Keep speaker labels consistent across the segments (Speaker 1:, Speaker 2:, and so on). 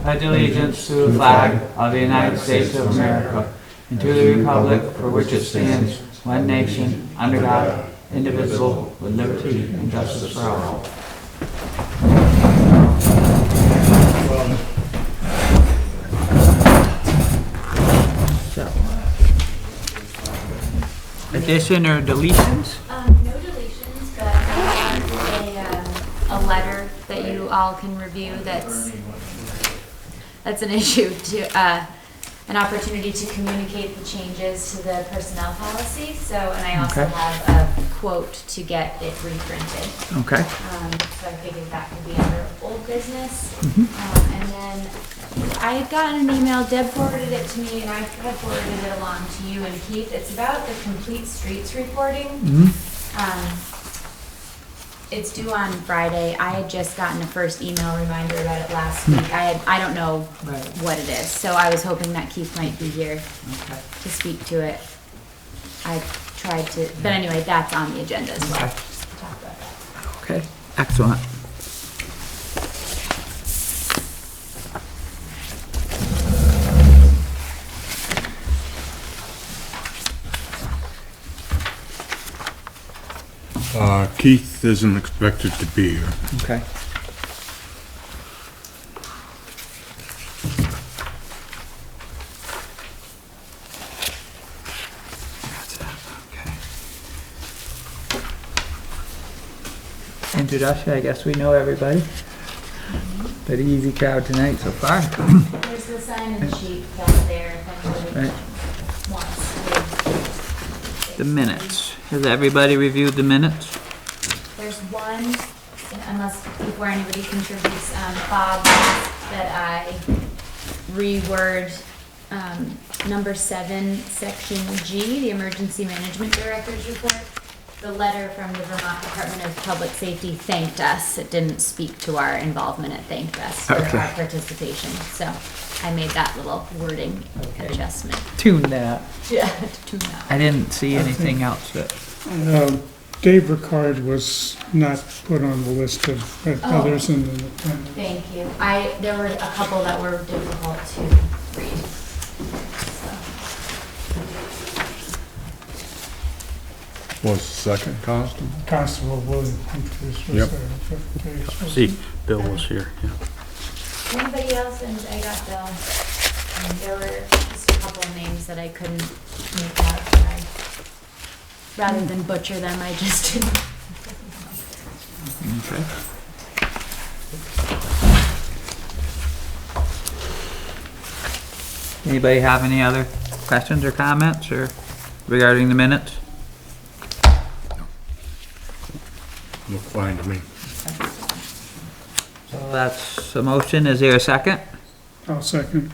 Speaker 1: pledge allegiance to the flag of the United States of America and to the republic for which it stands, one nation, under God, indivisible, with liberty and justice for all. So, addition or deletions?
Speaker 2: No deletions, but I have a letter that you all can review that's an issue to, an opportunity to communicate the changes to the personnel policy. So, and I also have a quote to get it reprinted.
Speaker 1: Okay.
Speaker 2: So I figured that could be under old business. And then I had gotten an email, Deb forwarded it to me, and I had forwarded it along to you and Keith. It's about the complete streets reporting. It's due on Friday. I had just gotten a first email reminder about it last week. I don't know what it is, so I was hoping that Keith might be here to speak to it. I tried to, but anyway, that's on the agenda as well. To talk about that.
Speaker 1: Okay, excellent.
Speaker 3: Keith isn't expected to be here.
Speaker 1: Okay. That's it, okay. Introduction, I guess we know everybody. Pretty easy crowd tonight so far.
Speaker 2: There's the sign-in sheet back there if anybody wants to.
Speaker 1: The minutes. Has everybody reviewed the minutes?
Speaker 2: There's one, unless before anybody contributes, Bob asked that I reword number 7, section G, the Emergency Management Director's report. The letter from the Vermont Department of Public Safety thanked us. It didn't speak to our involvement. It thanked us for our participation. So I made that little wording adjustment.
Speaker 1: Tune that.
Speaker 2: Yeah, tune that.
Speaker 1: I didn't see anything else that.
Speaker 4: Dave Ricard was not put on the list of others in the.
Speaker 2: Thank you. There were a couple that were difficult to read.
Speaker 3: Was the second constable?
Speaker 4: Constable William Humphries was
Speaker 3: Yep.
Speaker 4: there.
Speaker 3: See, Bill was here, yeah.
Speaker 2: Anybody else? And I got Bill. And there were just a couple of names that I couldn't make out. Rather than butcher them, I just didn't.
Speaker 1: Okay. Anybody have any other questions or comments or regarding the minutes?
Speaker 3: Look fine to me.
Speaker 1: So that's a motion. Is there a second?
Speaker 4: I'll second.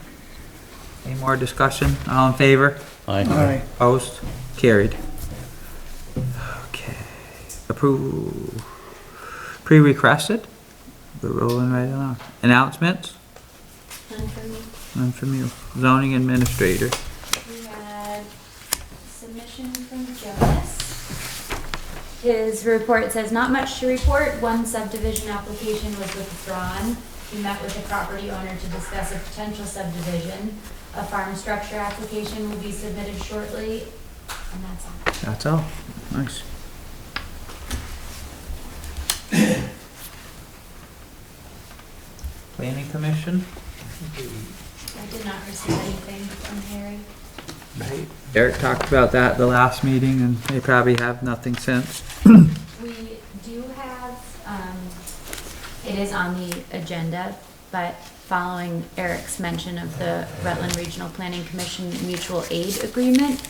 Speaker 1: Any more discussion? All in favor?
Speaker 4: Aye.
Speaker 1: Opposed? Carried. Okay. Approve. Pre-requested? We're rolling right along. Announcements?
Speaker 2: None for me.
Speaker 1: None from you. Zoning administrator.
Speaker 2: We had submission from Jonas. His report says not much to report. One subdivision application was withdrawn. He met with the property owner to discuss a potential subdivision. A farm structure application will be submitted shortly, and that's all.
Speaker 1: That's all. Nice. Planning Commission?
Speaker 2: I did not receive anything from Harry.
Speaker 1: Right. Eric talked about that the last meeting and they probably have nothing since.
Speaker 2: We do have, it is on the agenda, but following Eric's mention of the Rutland Regional Planning Commission mutual aid agreement,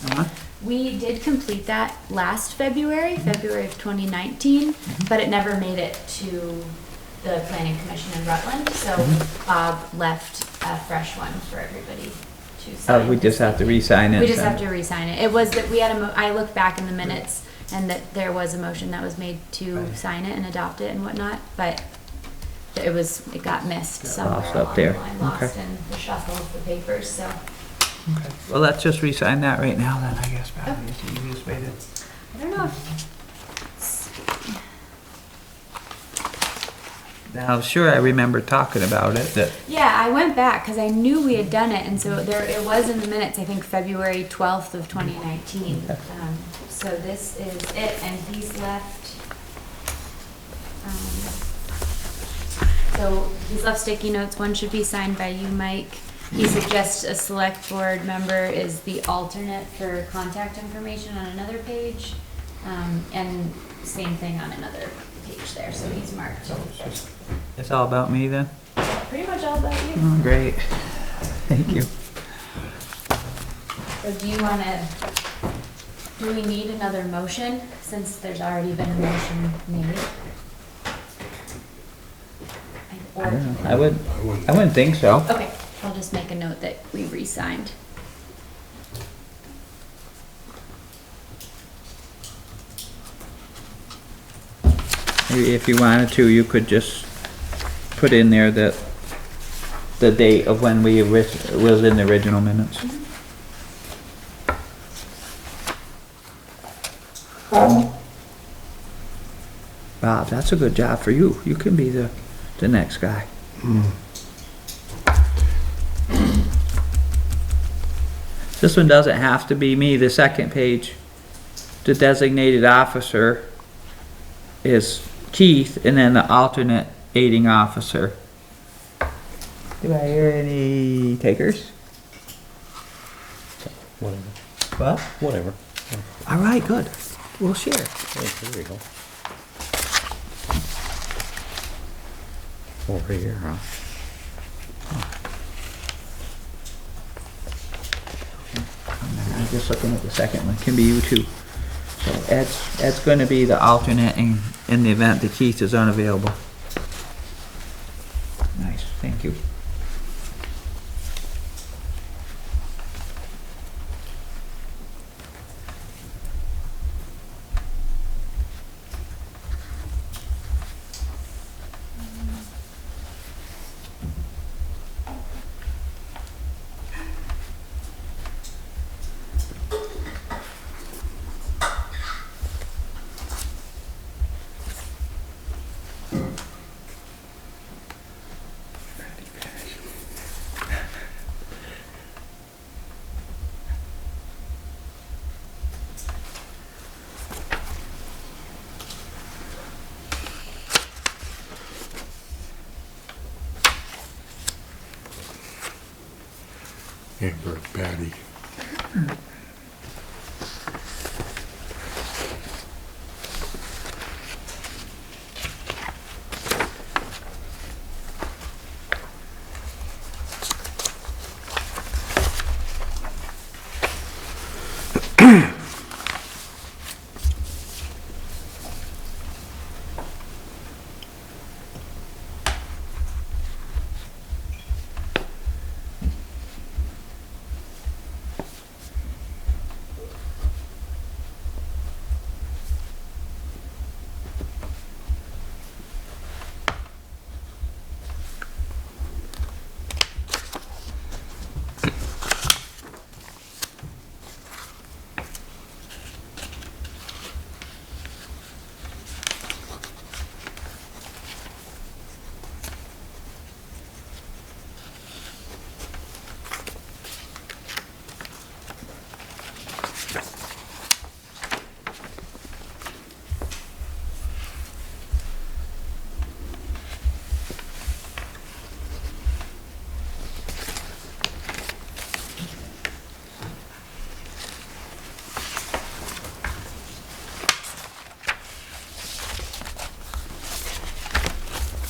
Speaker 2: we did complete that last February of 2019, but it never made it to the Planning Commission in Rutland, so Bob left a fresh one for everybody to sign.
Speaker 1: We just have to re-sign it.
Speaker 2: We just have to re-sign it. It was that we had I looked back in the minutes and that there was a motion that was made to sign it and adopt it and whatnot, but it got missed somewhere
Speaker 1: lost
Speaker 2: along
Speaker 1: up there.
Speaker 2: the line, lost
Speaker 1: Okay.
Speaker 2: in the shuffle of the papers, so.
Speaker 1: Okay. Well, let's just re-sign that right now then, I guess, probably is the easiest way to.
Speaker 2: I don't know if
Speaker 1: Now, sure, I remember talking about it, that,
Speaker 2: Yeah, I went back because I knew we had done it, and so there it was in the minutes. I think February 12th of 2019. So this is it, and he's left. So he's left sticky notes. One should be signed by you, Mike. He suggests a select board member is the alternate for contact information on another page, and same thing on another page there. So he's marked.
Speaker 1: it's all about me then?
Speaker 2: Pretty much all about you.
Speaker 1: Oh, great. Thank you.
Speaker 2: So do we need another motion since there's already been a motion made?
Speaker 1: I don't know. I wouldn't think so.
Speaker 2: Okay, I'll just make a note that we re-signed.
Speaker 1: Maybe if you wanted to, you could just put in there that the date of when we was in the original minutes. Bob, that's a good job for you. You can be the next guy. This one doesn't have to be me, the second page. The designated officer is Keith, and then the alternate aiding officer. Do I hear any takers?
Speaker 5: Whatever.
Speaker 1: What?
Speaker 5: Whatever.
Speaker 1: All right, good. We'll share.
Speaker 5: There we go. Over here, huh?
Speaker 1: I'm just looking at the second one. Can be you too. So Ed's going to be the alternate in the event that Keith is unavailable. Nice, thank you.
Speaker 3: Hamburg patty.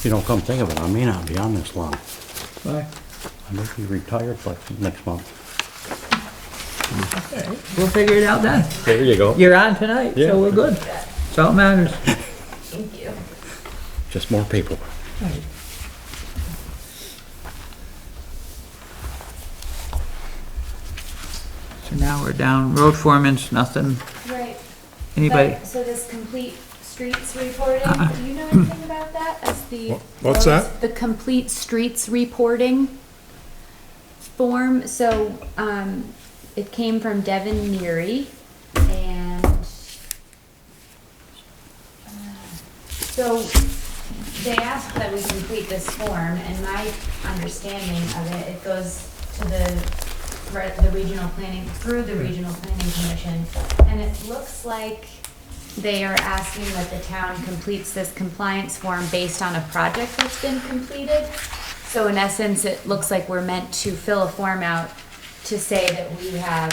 Speaker 5: You don't come think of it, I may not be on this long.
Speaker 1: Bye.
Speaker 5: I may be retired like next month.
Speaker 1: We'll figure it out then.
Speaker 5: There you go.
Speaker 1: You're on tonight,
Speaker 5: Yeah.
Speaker 1: so we're good. That's all that matters.
Speaker 2: Thank you.
Speaker 5: Just more paperwork.
Speaker 1: So now we're down, road foreman's nothing.
Speaker 2: Right.
Speaker 1: Anybody?
Speaker 2: So this complete streets reporting, do you know anything about that as the?
Speaker 3: What's that?
Speaker 2: The complete streets reporting form, so, it came from Devin Neary, and, so they asked that we complete this form, and my understanding of it, it goes to the regional planning, through the regional planning commission, and it looks like they are asking that the town completes this compliance form based on a project that's been completed. So in essence, it looks like we're meant to fill a form out to say that we have,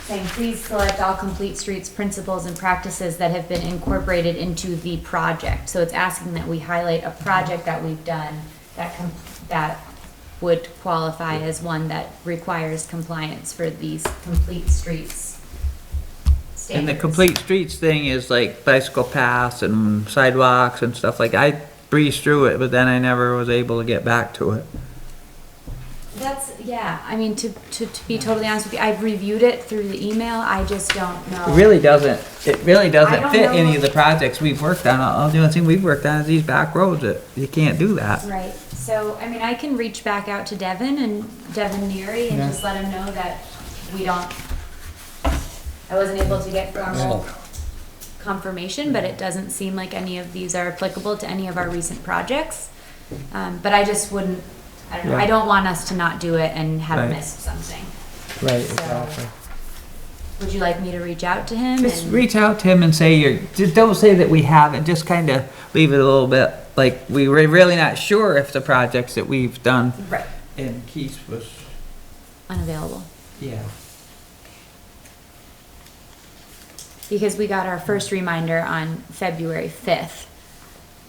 Speaker 2: saying, please select all complete streets, principles, and practices that have been incorporated into the project. So it's asking that we highlight a project that we've done that would qualify as one that requires compliance for these complete streets
Speaker 1: And the
Speaker 2: standards.
Speaker 1: complete streets thing is like bicycle paths and sidewalks and stuff like, I breezed through it, but then I never was able to get back to it.
Speaker 2: That's, yeah, I mean, to be totally honest with you, I've reviewed it through the email, I just don't know.
Speaker 1: It really doesn't
Speaker 2: I don't
Speaker 1: fit
Speaker 2: know.
Speaker 1: any of the projects we've worked on. All the only thing we've worked on is these back roads that you can't do that.
Speaker 2: Right, so, I mean, I can reach back out to Devin and Devin Neary and
Speaker 1: Yeah.
Speaker 2: just let him know that we don't, I wasn't able to get formal confirmation, but it doesn't seem like any of these are applicable to any of our recent projects. But I just wouldn't, I don't know, I
Speaker 1: Yeah.
Speaker 2: don't want us to not do it and have
Speaker 1: Right.
Speaker 2: missed something.
Speaker 1: Right,
Speaker 2: exactly. Would you like me to reach out to him?
Speaker 1: Just
Speaker 2: and-
Speaker 1: reach out to him and say just don't say that we haven't, just kind of leave it a little bit, like, we were really not sure if the projects that we've done
Speaker 2: Right,
Speaker 1: in Keith was,
Speaker 2: unavailable.
Speaker 1: yeah.
Speaker 2: Because we got our first reminder on February 5th.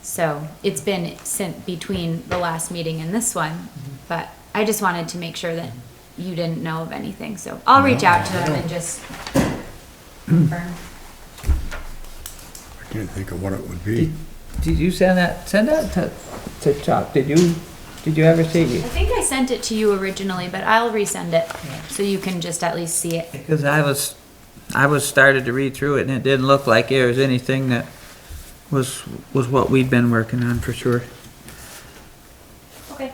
Speaker 2: So it's been sent between the last meeting and this one, but I just wanted to make sure that you didn't know of anything, so I'll reach out to him and just confirm.
Speaker 3: I can't think of what it would be.
Speaker 1: Did you send that to Chuck? Did you ever see
Speaker 2: I
Speaker 1: it?
Speaker 2: think I sent it to you originally, but I'll resend it, so you can just at least see it.
Speaker 1: Because I was started to read through it and it didn't look like there was anything that was what we'd been working on for sure.
Speaker 2: Okay.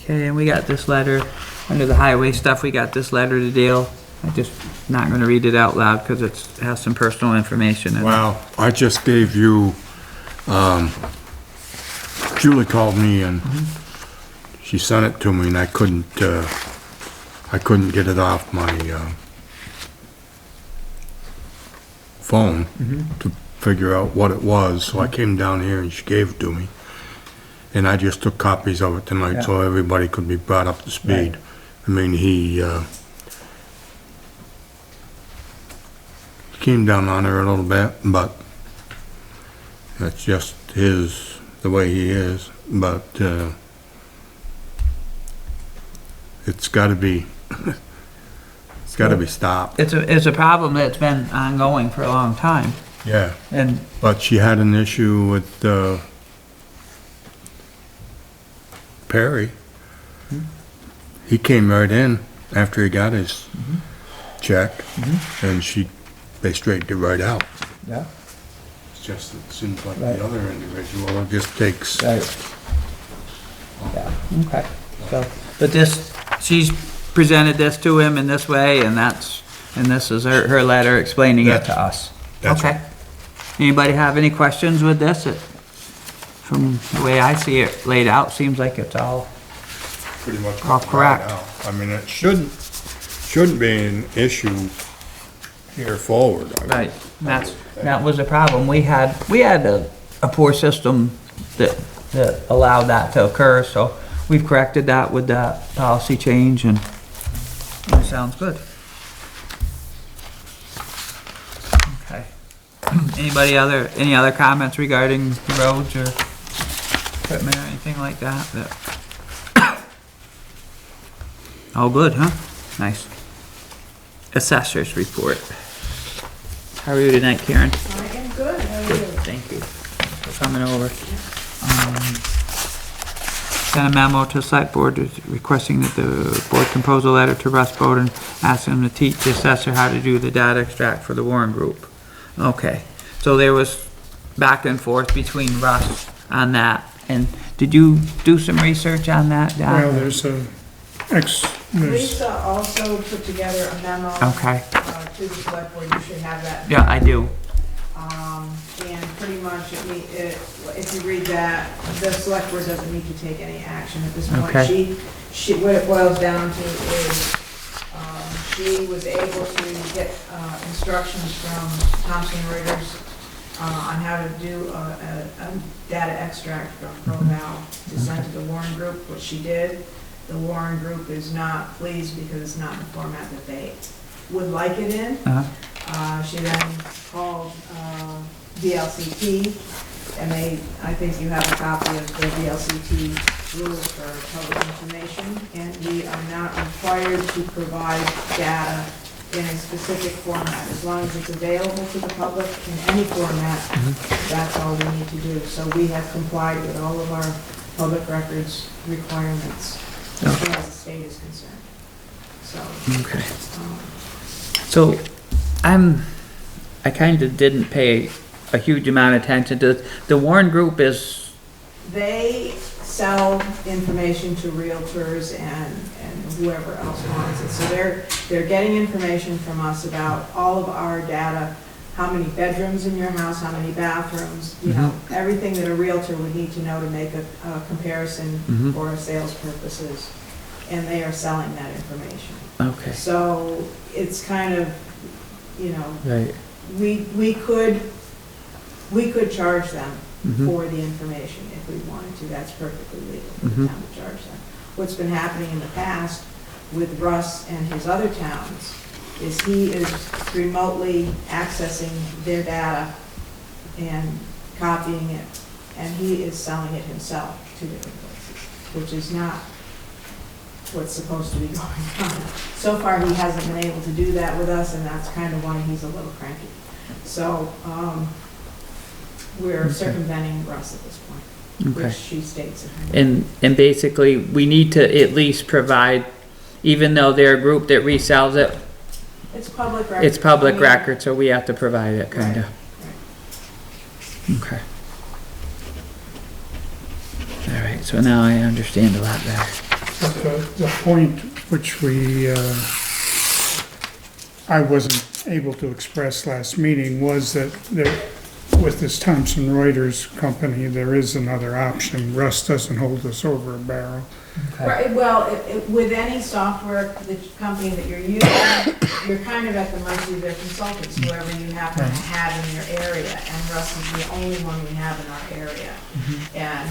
Speaker 1: Okay, and we got this letter, under the highway stuff, we got this letter to Dale. I just not gonna read it out loud because it has some personal information in it.
Speaker 3: Well, I just gave you, Julie called me and she sent it to me and I couldn't get it off my, phone to figure out what it was, so I came down here and she gave it to me. And I just took copies of it tonight so everybody could be brought up to speed. I mean, he came down on her a little bit, but that's just the way he is, but, it's gotta be, it's gotta be stopped.
Speaker 1: It's a problem that's been ongoing for a long time,
Speaker 3: Yeah,
Speaker 1: and
Speaker 3: but she had an issue with, Perry. He came right in after he got his check, and they straightened it right out.
Speaker 1: yeah,
Speaker 3: It's just, it seems like
Speaker 1: Right.
Speaker 3: the other individual, it just takes,
Speaker 1: right. Yeah, okay. So, but she's presented this to him in this way, and this is her letter explaining it to us.
Speaker 3: That's
Speaker 1: Okay. Anybody have any questions with this? From the way I see it laid out, seems like it's all,
Speaker 3: pretty much.
Speaker 1: All correct.
Speaker 3: I mean, it shouldn't be an issue here forward. I mean,
Speaker 1: right. That was a problem. We had a poor system that allowed that to occur, so we've corrected that with that policy change, and it sounds good. Okay. Any other comments regarding the roads or equipment or anything like that? All good, huh? Nice. Assessor's report. How are you tonight, Karen?
Speaker 6: I am good, how are you?
Speaker 1: Thank you for coming over. Sent a memo to the select board requesting that the board compose a letter to Russ Bowden asking him to teach the assessor how to do the data extract for the Warren Group. Okay, so there was back and forth between Russ on that, and did you do some research on that, Don?
Speaker 4: Well, there's a there's,
Speaker 6: Lisa also put together a memo.
Speaker 1: Okay.
Speaker 6: To the select board, you should have that.
Speaker 1: Yeah, I do.
Speaker 6: And pretty much, if you read that, the select board doesn't need to take any action at this point.
Speaker 1: Okay.
Speaker 6: What it boils down to is, she was able to get instructions from Thomson Reuters on how to do a data extract from ProVal to send to the Warren Group, which she did. The Warren Group is not pleased because it's not in the format that they would like it in. She then called VLCT, and I think you have a copy of the VLCT rules for public information, and we are not required to provide data in a specific format. As long as it's available to the public in any format, that's all we need to do. So we have complied with all of our public records requirements as far as the state is concerned. So.
Speaker 1: Okay. So, I kind of didn't pay a huge amount of attention to, the Warren Group is,
Speaker 6: They sell information to realtors and whoever else wants it. So they're getting information from us about all of our data, how many bedrooms in your house, how many bathrooms, you know, everything that a realtor would need to know to make a comparison for sales purposes. And they are selling that information.
Speaker 1: okay,
Speaker 6: So it's kind of, you know,
Speaker 1: right.
Speaker 6: we could charge them for the information if we wanted to. That's perfectly legal for the town to charge them. What's been happening in the past with Russ and his other towns is he is remotely accessing their data and copying it, and he is selling it himself to different places, which is not what's supposed to be going on. So far, he hasn't been able to do that with us, and that's kind of why he's a little cranky. So, we're circumventing Russ at this point,
Speaker 1: Okay.
Speaker 6: which she states in her.
Speaker 1: And basically, we need to at least provide, even though they're a group that resells it,
Speaker 6: It's public record.
Speaker 1: it's public
Speaker 6: I mean,
Speaker 1: record, so we have to provide it, kinda.
Speaker 6: right.
Speaker 1: Okay. All right, so now I understand a lot better.
Speaker 4: the point which I wasn't able to express last meeting was that there, with this Thomson Reuters company, there is another option. Russ doesn't hold us over a barrel.
Speaker 6: Right, well, with any software, the company that you're using, you're kind of at the mercy of their consultants, whoever you happen to have in your area, and Russ is the only one we have in our area. And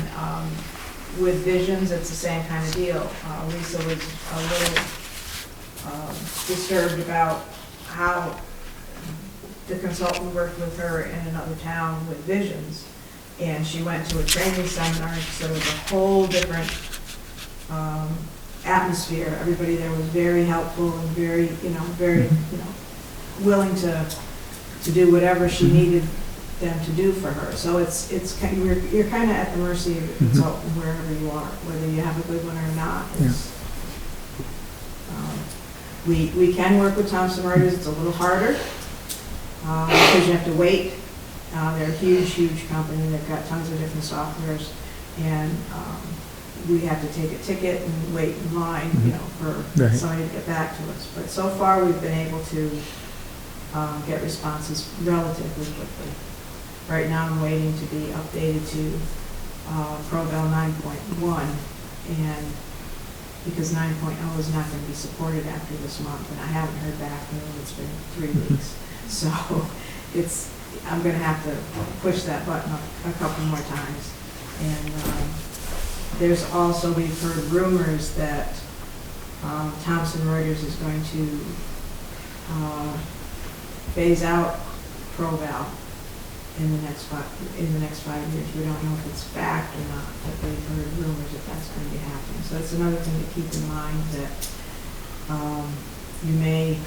Speaker 6: with Visions, it's the same kind of deal. Lisa was a little disturbed about how the consultant worked with her in another town with Visions, and she went to a training seminar, so it was a whole different atmosphere. Everybody there was very helpful and very, willing to do whatever she needed them to do for her. So you're kind of at the mercy of the consultant wherever you are, whether you have a good one or not. We can work with Thomson Reuters. It's a little harder because you have to wait. They're a huge company. They've got tons of different softwares, and we have to take a ticket and wait in line, for somebody to get back to us. But so far, we've been able to get responses relatively quickly. Right now, I'm waiting to be updated to ProVal 9.1, and because 9.0 is not going to be supported after this month, and I haven't heard back from them. It's been 3 weeks, so I'm going to have to push that button a couple more times. And there's also, we've heard rumors that Thomson Reuters is going to phase out ProVal in the next 5 years. We don't know if it's fact or not, but we've heard rumors that that's going to be happening. So it's another thing to keep in mind, that you may,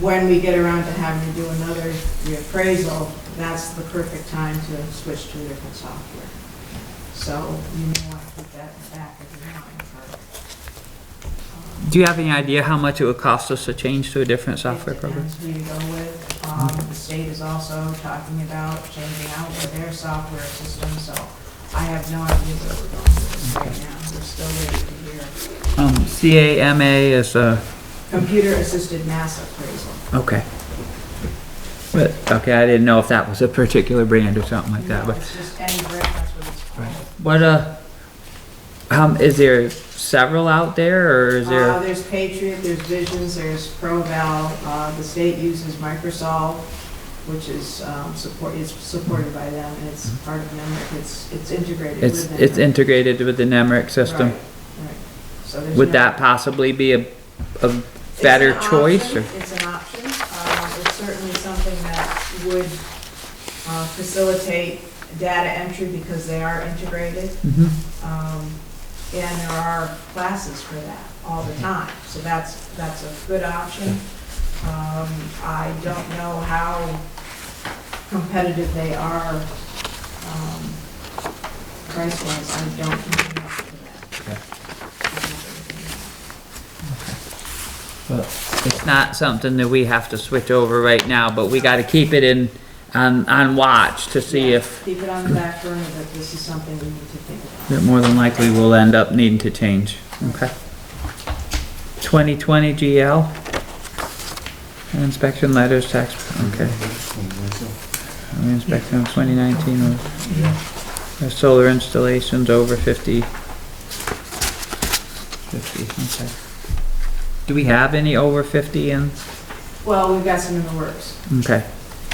Speaker 6: when we get around to having to do another reappraisal, that's the perfect time to switch to a different software. So you may want to keep that in the back of your mind.
Speaker 1: Do you have any idea how much it would cost us to change to a different software program?
Speaker 6: It depends who you go with. The state is also talking about changing out their software system, so I have no idea where we're going with this right now. We're still waiting to hear
Speaker 1: CAMA is
Speaker 6: Computer Assisted Mass Appraisal.
Speaker 1: okay. But, okay, I didn't know if that was a particular brand or something like that,
Speaker 6: No,
Speaker 1: but,
Speaker 6: it's just any brand, that's what it's called.
Speaker 1: what, is there several out there, or is there?
Speaker 6: There's Patriot, there's Visions, there's ProVal, the state uses Microsolve, which is, supported by them, and it's part of NEMRIC, it's integrated with them.
Speaker 1: It's integrated with the NEMRIC system.
Speaker 6: Right. So there's
Speaker 1: Would
Speaker 6: no-
Speaker 1: that possibly be a
Speaker 6: It's
Speaker 1: better
Speaker 6: an
Speaker 1: choice,
Speaker 6: option.
Speaker 1: or?
Speaker 6: It's an option. It's certainly something that would facilitate data entry because they are integrated.
Speaker 1: Mhm.
Speaker 6: And there are classes for that all the time, so that's a good option. I don't know how competitive they are price-wise, I don't know for that.
Speaker 1: Well, it's not something that we have to switch over right now, but we gotta keep it on watch to see
Speaker 6: Yeah,
Speaker 1: if,
Speaker 6: keep it on the back burner, that this is something we need to think about.
Speaker 1: that more than likely we'll end up needing to change, okay? 2020 GL? Inspection letters, tax, okay. Inspection of 2019 was, solar installations over 50. 50, okay. Do we have any over 50 in?
Speaker 6: Well, we've got some in the works.
Speaker 1: Okay,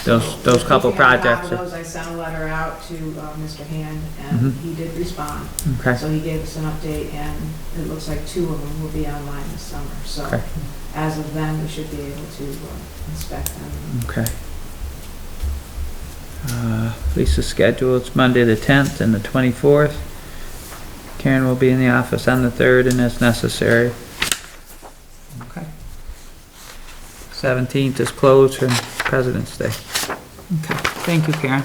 Speaker 1: those couple
Speaker 6: Keeping on top
Speaker 1: projects.
Speaker 6: of those, I sent a letter out to Mr. Hand, and
Speaker 1: Mhm.
Speaker 6: he did respond.
Speaker 1: Okay,
Speaker 6: So he gave us an update, and it looks like 2 of them will be online this summer. So
Speaker 1: Okay.
Speaker 6: as of then, we should be able to inspect them.
Speaker 1: okay. Lisa's schedule, it's Monday the 10th and the 24th. Karen will be in the office on the 3rd and as necessary. Okay. 17th is closed for President's Day. Okay, thank you, Karen.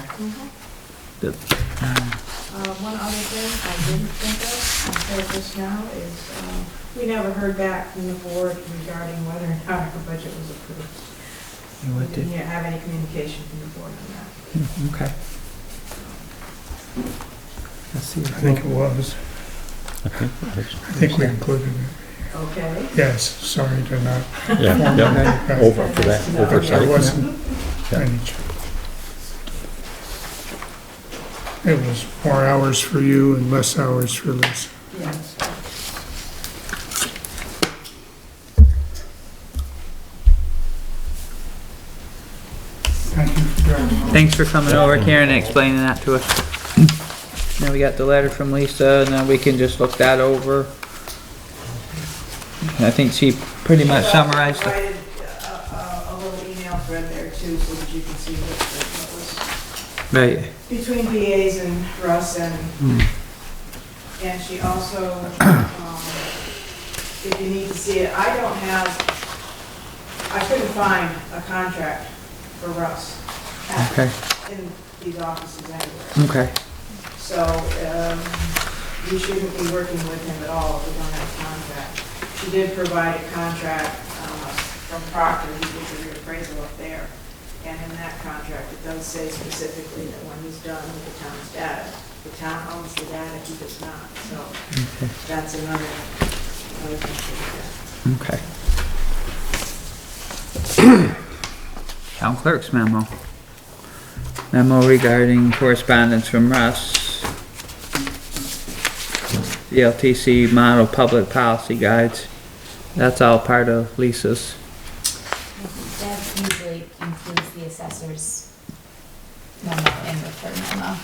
Speaker 1: Good.
Speaker 6: One other thing I didn't think of until just now is, we never heard back from the board regarding whether or not our budget was approved. We
Speaker 1: What did-
Speaker 6: didn't have any communication from the board on that.
Speaker 1: Okay. Let's see.
Speaker 4: I think it was.
Speaker 5: I think
Speaker 4: I think we included it.
Speaker 6: Okay?
Speaker 4: Yes, sorry to not.
Speaker 5: Yeah, yeah, over for that,
Speaker 4: There
Speaker 5: oversight.
Speaker 4: wasn't
Speaker 5: Yeah.
Speaker 4: any. It was more hours for you and less hours for Lisa.
Speaker 6: Yes.
Speaker 4: Thank you for driving.
Speaker 1: Thanks for coming over, Karen, and explaining that to us. Now we got the letter from Lisa, and then we can just look that over. I think she pretty much summarized
Speaker 6: I
Speaker 1: it.
Speaker 6: provided a little email thread there too, so that you can see what was
Speaker 1: Right.
Speaker 6: between PAs and Russ, and she also, if you need to see it, I couldn't find a contract for Russ
Speaker 1: Okay,
Speaker 6: in these offices anywhere.
Speaker 1: okay,
Speaker 6: So, you shouldn't be working with him at all if we don't have a contract. She did provide a contract from Proctor, who did the reappraisal up there. And in that contract, it does say specifically that when he's done with the town's data, the town owns the data, he does not. So
Speaker 1: okay,
Speaker 6: that's another thing to look at.
Speaker 1: okay. Town clerk's memo. Memo regarding correspondence from Russ. The LTC model public policy guides. That's all part of Lisa's.
Speaker 2: That usually includes the assessor's memo and the third memo.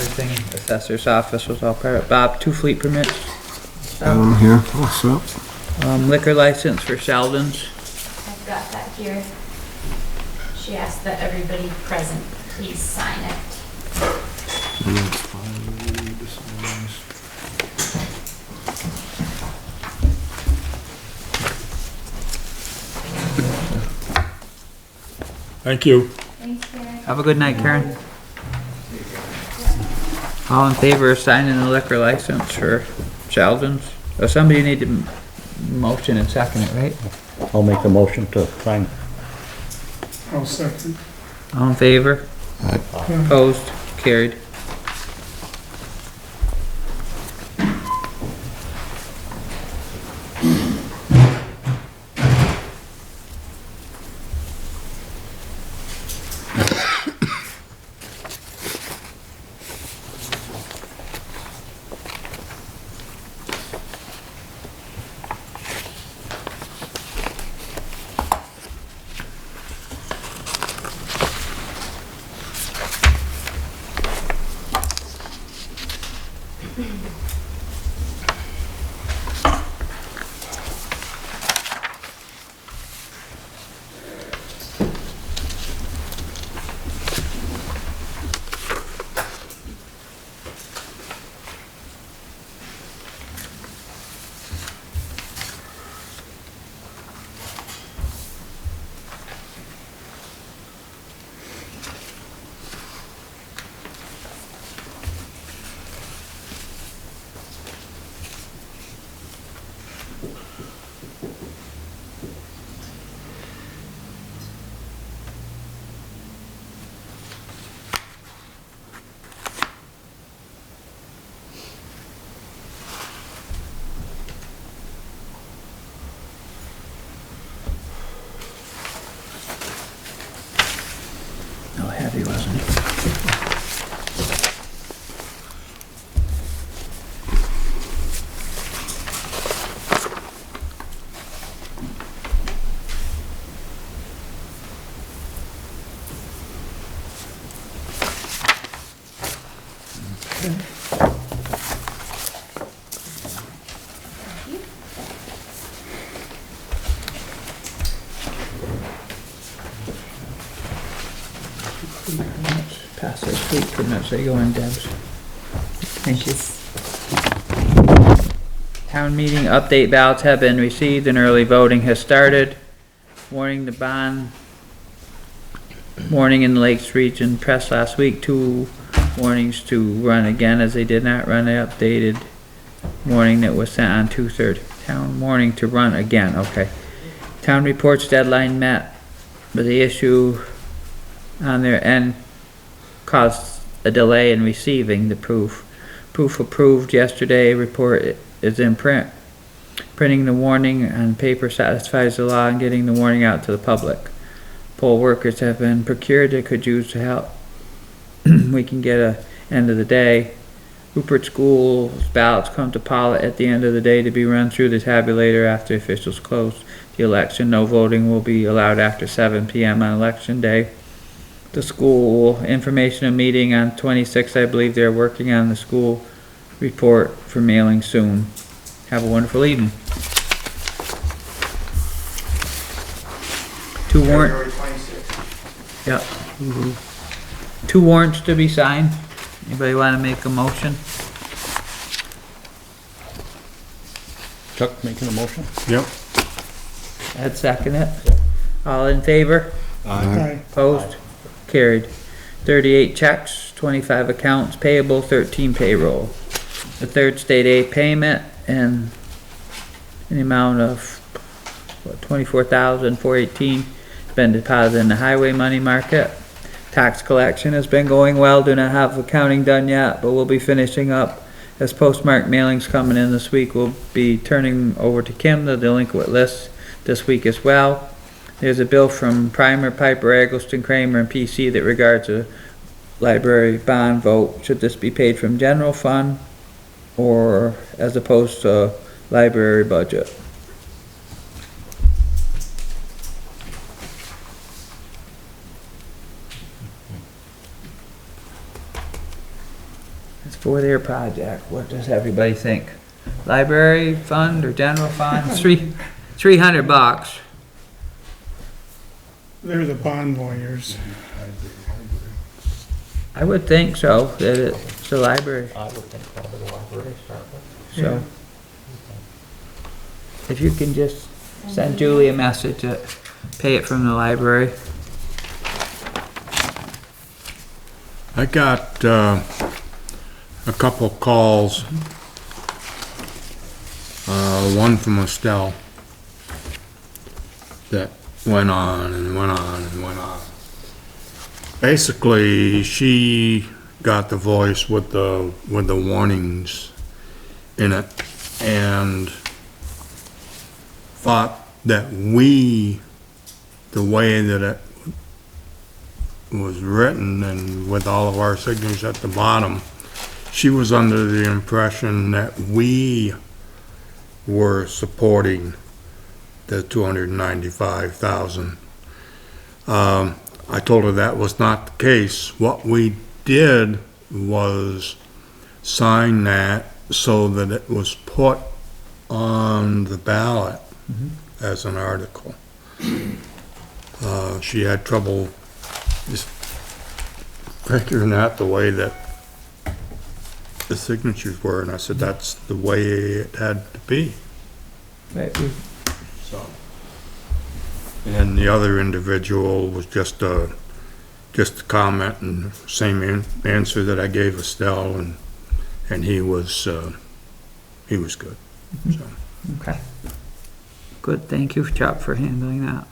Speaker 1: everything. Assessor's office was all part. Bob, 2 fleet permits.
Speaker 3: Got 'em here, what's up?
Speaker 1: Liquor license for Sheldon's.
Speaker 2: I've got that here. She asked that everybody present please sign it.
Speaker 3: Thank you.
Speaker 2: Thanks, Karen.
Speaker 1: Have a good night, Karen. All in favor of signing the liquor license for Sheldon's? Oh, somebody need to motion and second it, right?
Speaker 5: I'll make the motion to sign.
Speaker 4: I'll second.
Speaker 1: All in favor? Opposed? Carried. No, heavy wasn't it? Pass those fleet permits, they go in Deb's. Thank you. Town meeting update ballots have been received and early voting has started. Warning the bond. Warning in the Lakes region press last week, 2 warnings to run again as they did not run the updated warning that was sent on 2/3. Town warning to run again, okay. Town reports deadline met, but the issue on their end caused a delay in receiving the proof. Proof approved yesterday, report is in print. Printing the warning on paper satisfies the law and getting the warning out to the public. Poll workers have been procured that could use the help. We can get a end of the day. Rupert School's ballots come to Pawlet at the end of the day to be run through the tabulator after officials close the election. No voting will be allowed after 7 p.m. on election day. The school information meeting on 26th, I believe they're working on the school report for mailing soon. Have a wonderful evening.
Speaker 7: February 26th.
Speaker 1: Yep. 2 warrants to be signed. Anybody wanna make a motion?
Speaker 5: Chuck making a motion?
Speaker 3: Yep.
Speaker 1: Ed second it. All in favor?
Speaker 4: Aye.
Speaker 1: Opposed? Carried. 38 checks, 25 accounts payable, 13 payroll. The third state aid payment and an amount of, what, $24,418 been deposited in the highway money market. Tax collection has been going well, do not have accounting done yet, but we'll be finishing up. As postmark mailings coming in this week, we'll be turning over to Kim the delinquent list this week as well. There's a bill from Primer, Piper, Eggleston, Kramer, and PC that regards a library bond vote. Should this be paid from general fund or as opposed to library budget? for their project. What does everybody think? Library fund or general fund? $300.
Speaker 4: They're the bond lawyers.
Speaker 1: I would think so, that it's the library,
Speaker 5: I would think probably the library start with.
Speaker 1: so. If you can just send Julie a message that pay it from the library.
Speaker 3: I got, a couple calls. One from Estelle that went on and went on and went on. Basically, she got the voice with the warnings in it and thought that the way that it was written and with all of our signatures at the bottom, she was under the impression that we were supporting the 295,000. I told her that was not the case. What we did was sign that so that it was put on the ballot as an article. She had trouble just figuring out the way that the signatures were, and I said that's the way it had to be.
Speaker 1: Right,
Speaker 3: So, and the other individual was just a comment and same answer that I gave Estelle, and he was good. So.
Speaker 1: Okay. Good, thank you, Chuck, for handling that.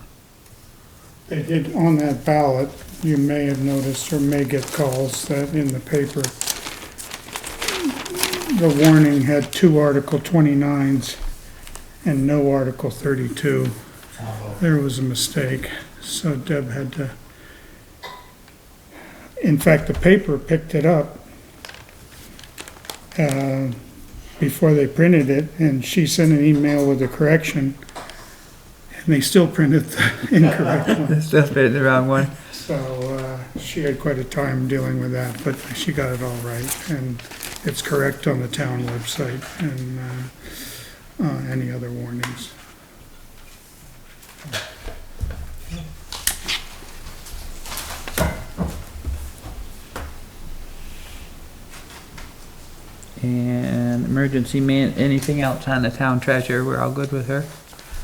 Speaker 4: They did, on that ballot, you may have noticed or may get calls that in the paper, the warning had 2 Article 29s and no Article 32. There was a mistake, so Deb had to, in fact, the paper picked it up before they printed it, and she sent an email with a correction, and they still printed the incorrect one.
Speaker 1: It's just been the wrong one.
Speaker 4: So she had quite a time dealing with that, but she got it all right, and it's correct on the town website and any other warnings.
Speaker 1: And anything else on the town treasurer? We're all good with her?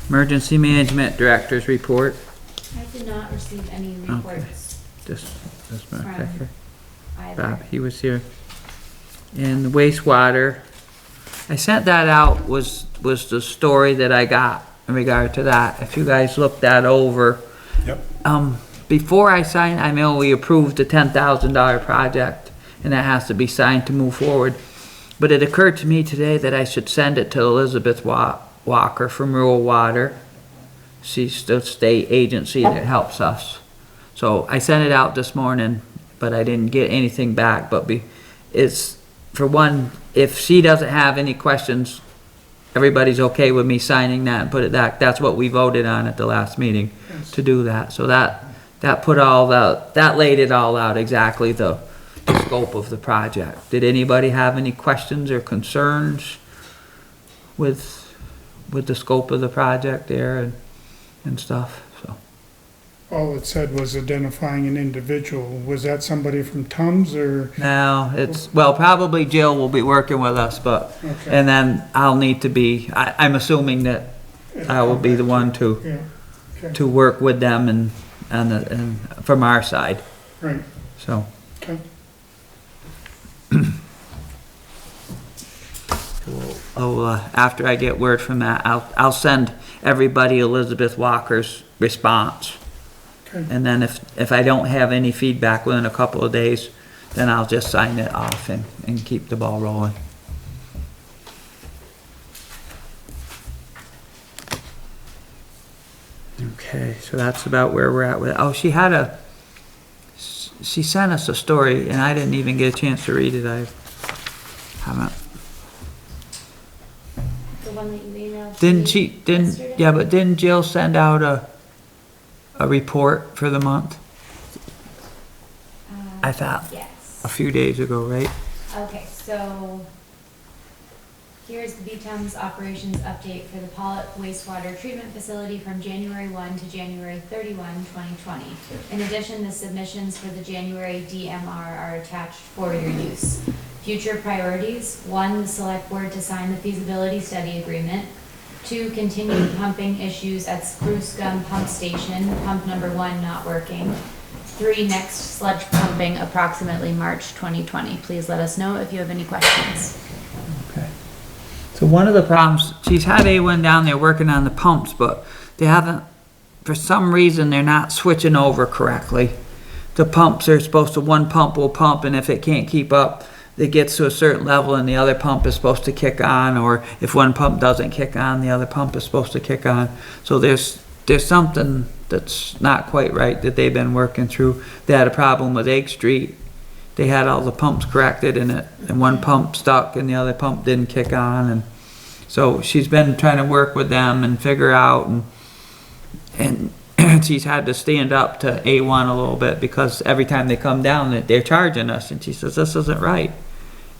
Speaker 1: Emergency Management Director's report.
Speaker 2: I did not receive any reports
Speaker 1: This
Speaker 2: from either.
Speaker 1: Bob, he was here. And the wastewater, I sent that out, was the story that I got in regard to that. If you guys looked that over.
Speaker 3: Yep.
Speaker 1: Before I sign, I know we approved the $10,000 project, and that has to be signed to move forward. But it occurred to me today that I should send it to Elizabeth Walker from Rural Water. She's the state agency that helps us. So I sent it out this morning, but I didn't get anything back. But it's, for one, if she doesn't have any questions, everybody's okay with me signing that and put it back. That's what we voted on at the last meeting, to do that. So that put all that laid it all out, exactly the scope of the project. Did anybody have any questions or concerns with the scope of the project there and stuff? So
Speaker 4: All it said was identifying an individual. Was that somebody from Tums or?
Speaker 1: now it's, well, probably Jill will be working with us, but
Speaker 4: Okay.
Speaker 1: and then I'll need to be, I'm assuming that I will be the one to
Speaker 4: Yeah, okay,
Speaker 1: to work with them and from our side.
Speaker 4: right,
Speaker 1: So
Speaker 4: okay.
Speaker 1: after I get word from that, I'll send everybody Elizabeth Walker's response.
Speaker 4: Okay.
Speaker 1: And then if I don't have any feedback within a couple of days, then I'll just sign it off and keep the ball rolling. Okay, so that's about where we're at with it. Oh, she sent us a story and I didn't even get a chance to read it. I haven't.
Speaker 2: The one that you emailed to
Speaker 1: Didn't
Speaker 2: me
Speaker 1: she,
Speaker 2: yesterday?
Speaker 1: yeah, but didn't Jill send out a report for the month? I thought
Speaker 2: Yes.
Speaker 1: a few days ago, right?
Speaker 2: Okay, so here's the B-Towns operations update for the Pawlet wastewater treatment facility from January 1 to January 31, 2020. In addition, the submissions for the January DMR are attached for your use. Future priorities: 1, the select board to sign the feasibility study agreement. 2, continued pumping issues at Spruce Gum Pump Station, pump number 1 not working. 3, next sludge pumping approximately March 2020. Please let us know if you have any questions.
Speaker 1: Okay. So one of the problems, she's had A1 down there working on the pumps, but they haven't, for some reason, they're not switching over correctly. The pumps are supposed to, one pump will pump, and if it can't keep up, it gets to a certain level and the other pump is supposed to kick on, or if one pump doesn't kick on, the other pump is supposed to kick on. So there's something that's not quite right that they've been working through. They had a problem with Egg Street. They had all the pumps corrected and one pump stuck and the other pump didn't kick on, and so she's been trying to work with them and figure out, and she's had to stand up to A1 a little bit because every time they come down they're charging us, and she says, this isn't right.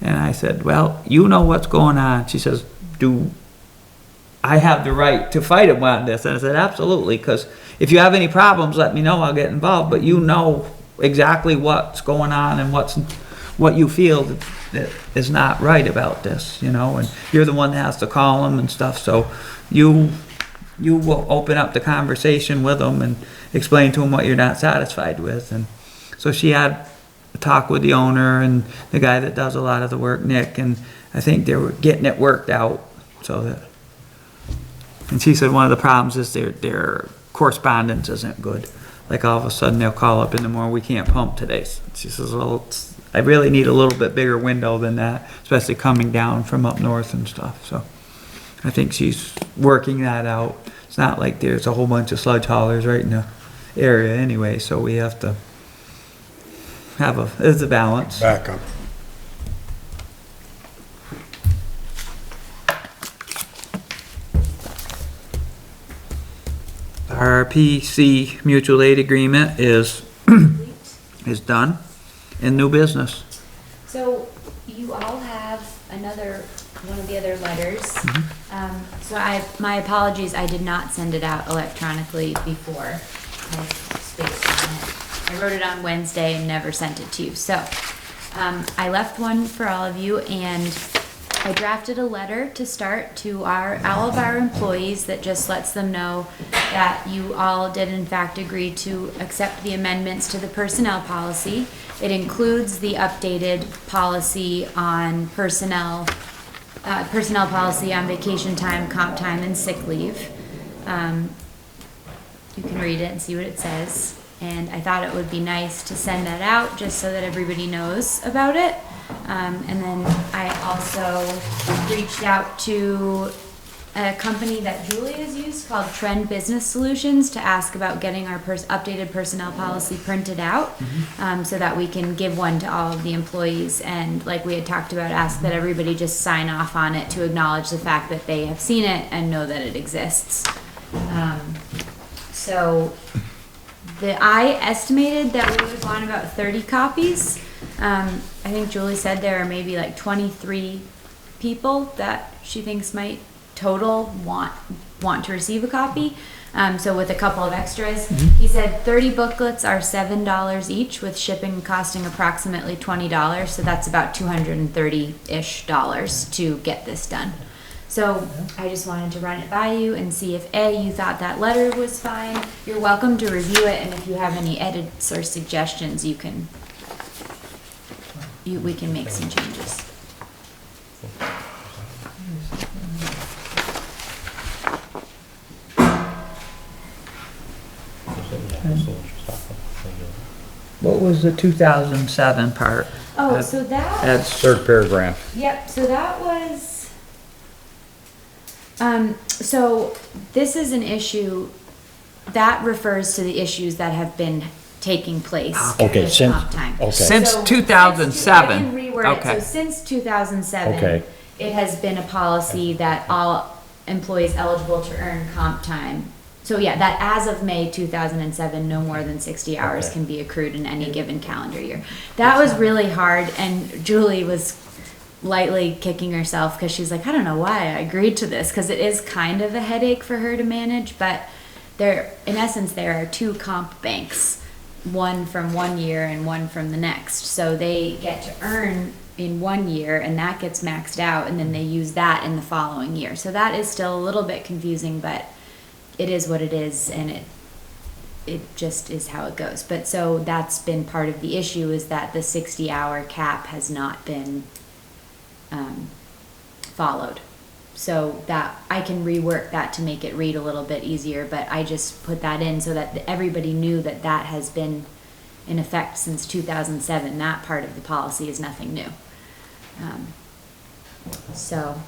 Speaker 1: And I said, well, you know what's going on. She says, do I have the right to fight them on this? And I said, absolutely, because if you have any problems, let me know, I'll get involved, but you know exactly what's going on and what you feel that is not right about this, you know, and you're the one that has to call them and stuff, so you will open up the conversation with them and explain to them what you're not satisfied with. And so she had a talk with the owner and the guy that does a lot of the work, Nick, and I think they were getting it worked out. So that, and she said one of the problems is their correspondence isn't good. Like all of a sudden they'll call up in the morning, we can't pump today. She says, well, I really need a little bit bigger window than that, especially coming down from up north and stuff. So I think she's working that out. It's not like there's a whole bunch of sludge haulers right in the area anyway, so we have to have there's a balance.
Speaker 3: Back up.
Speaker 1: Our PC mutual aid agreement is done, and new business.
Speaker 2: So you all have another, one of the other letters. So my apologies, I did not send it out electronically before. I spaced on it. I wrote it on Wednesday and never sent it to you. So I left one for all of you, and I drafted a letter to start to all of our employees that just lets them know that you all did in fact agree to accept the amendments to the personnel policy. It includes the updated policy on personnel policy on vacation time, comp time, and sick leave. You can read it and see what it says. And I thought it would be nice to send that out just so that everybody knows about it. And then I also reached out to a company that Julie has used called Trend Business Solutions to ask about getting our updated personnel policy printed out, so that we can give one to all of the employees, and like we had talked about, ask that everybody just sign off on it to acknowledge the fact that they have seen it and know that it exists. So I estimated that we would want about 30 copies. I think Julie said there are maybe like 23 people that she thinks might total want to receive a copy. So with a couple of extras, he said 30 booklets are $7 each, with shipping costing approximately $20. So that's about $230-ish to get this done. So I just wanted to run it by you and see if you thought that letter was fine. You're welcome to review it, and if you have any edits or suggestions, we can make some changes.
Speaker 1: What was the 2007 part?
Speaker 2: Oh, so that.
Speaker 1: That's
Speaker 5: Third paragraph.
Speaker 2: Yep, so that was, so this is an issue that refers to the issues that have been taking place.
Speaker 5: Okay,
Speaker 2: with
Speaker 5: since-
Speaker 2: comp time.
Speaker 5: okay.
Speaker 1: Since
Speaker 2: So,
Speaker 1: 2007.
Speaker 2: I can reword it.
Speaker 1: Okay.
Speaker 2: So since 2007,
Speaker 5: Okay.
Speaker 2: it has been a policy that all employees eligible to earn comp time So yeah, that as of May 2007, no more than 60 hours
Speaker 5: Okay.
Speaker 2: can be accrued in any given calendar year. That was really hard, and Julie was lightly kicking herself because she's like, I don't know why I agreed to this, because it is kind of a headache for her to manage, but there, in essence, there are two comp banks, one from one year and one from the next. So they get to earn in one year, and that gets maxed out, and then they use that in the following year. So that is still a little bit confusing, but it is what it is, and it just is how it goes. But so that's been part of the issue, is that the 60-hour cap has not been followed. So that I can rework that to make it read a little bit easier, but I just put that in so that everybody knew that that has been in effect since 2007. That part of the policy is nothing new. So,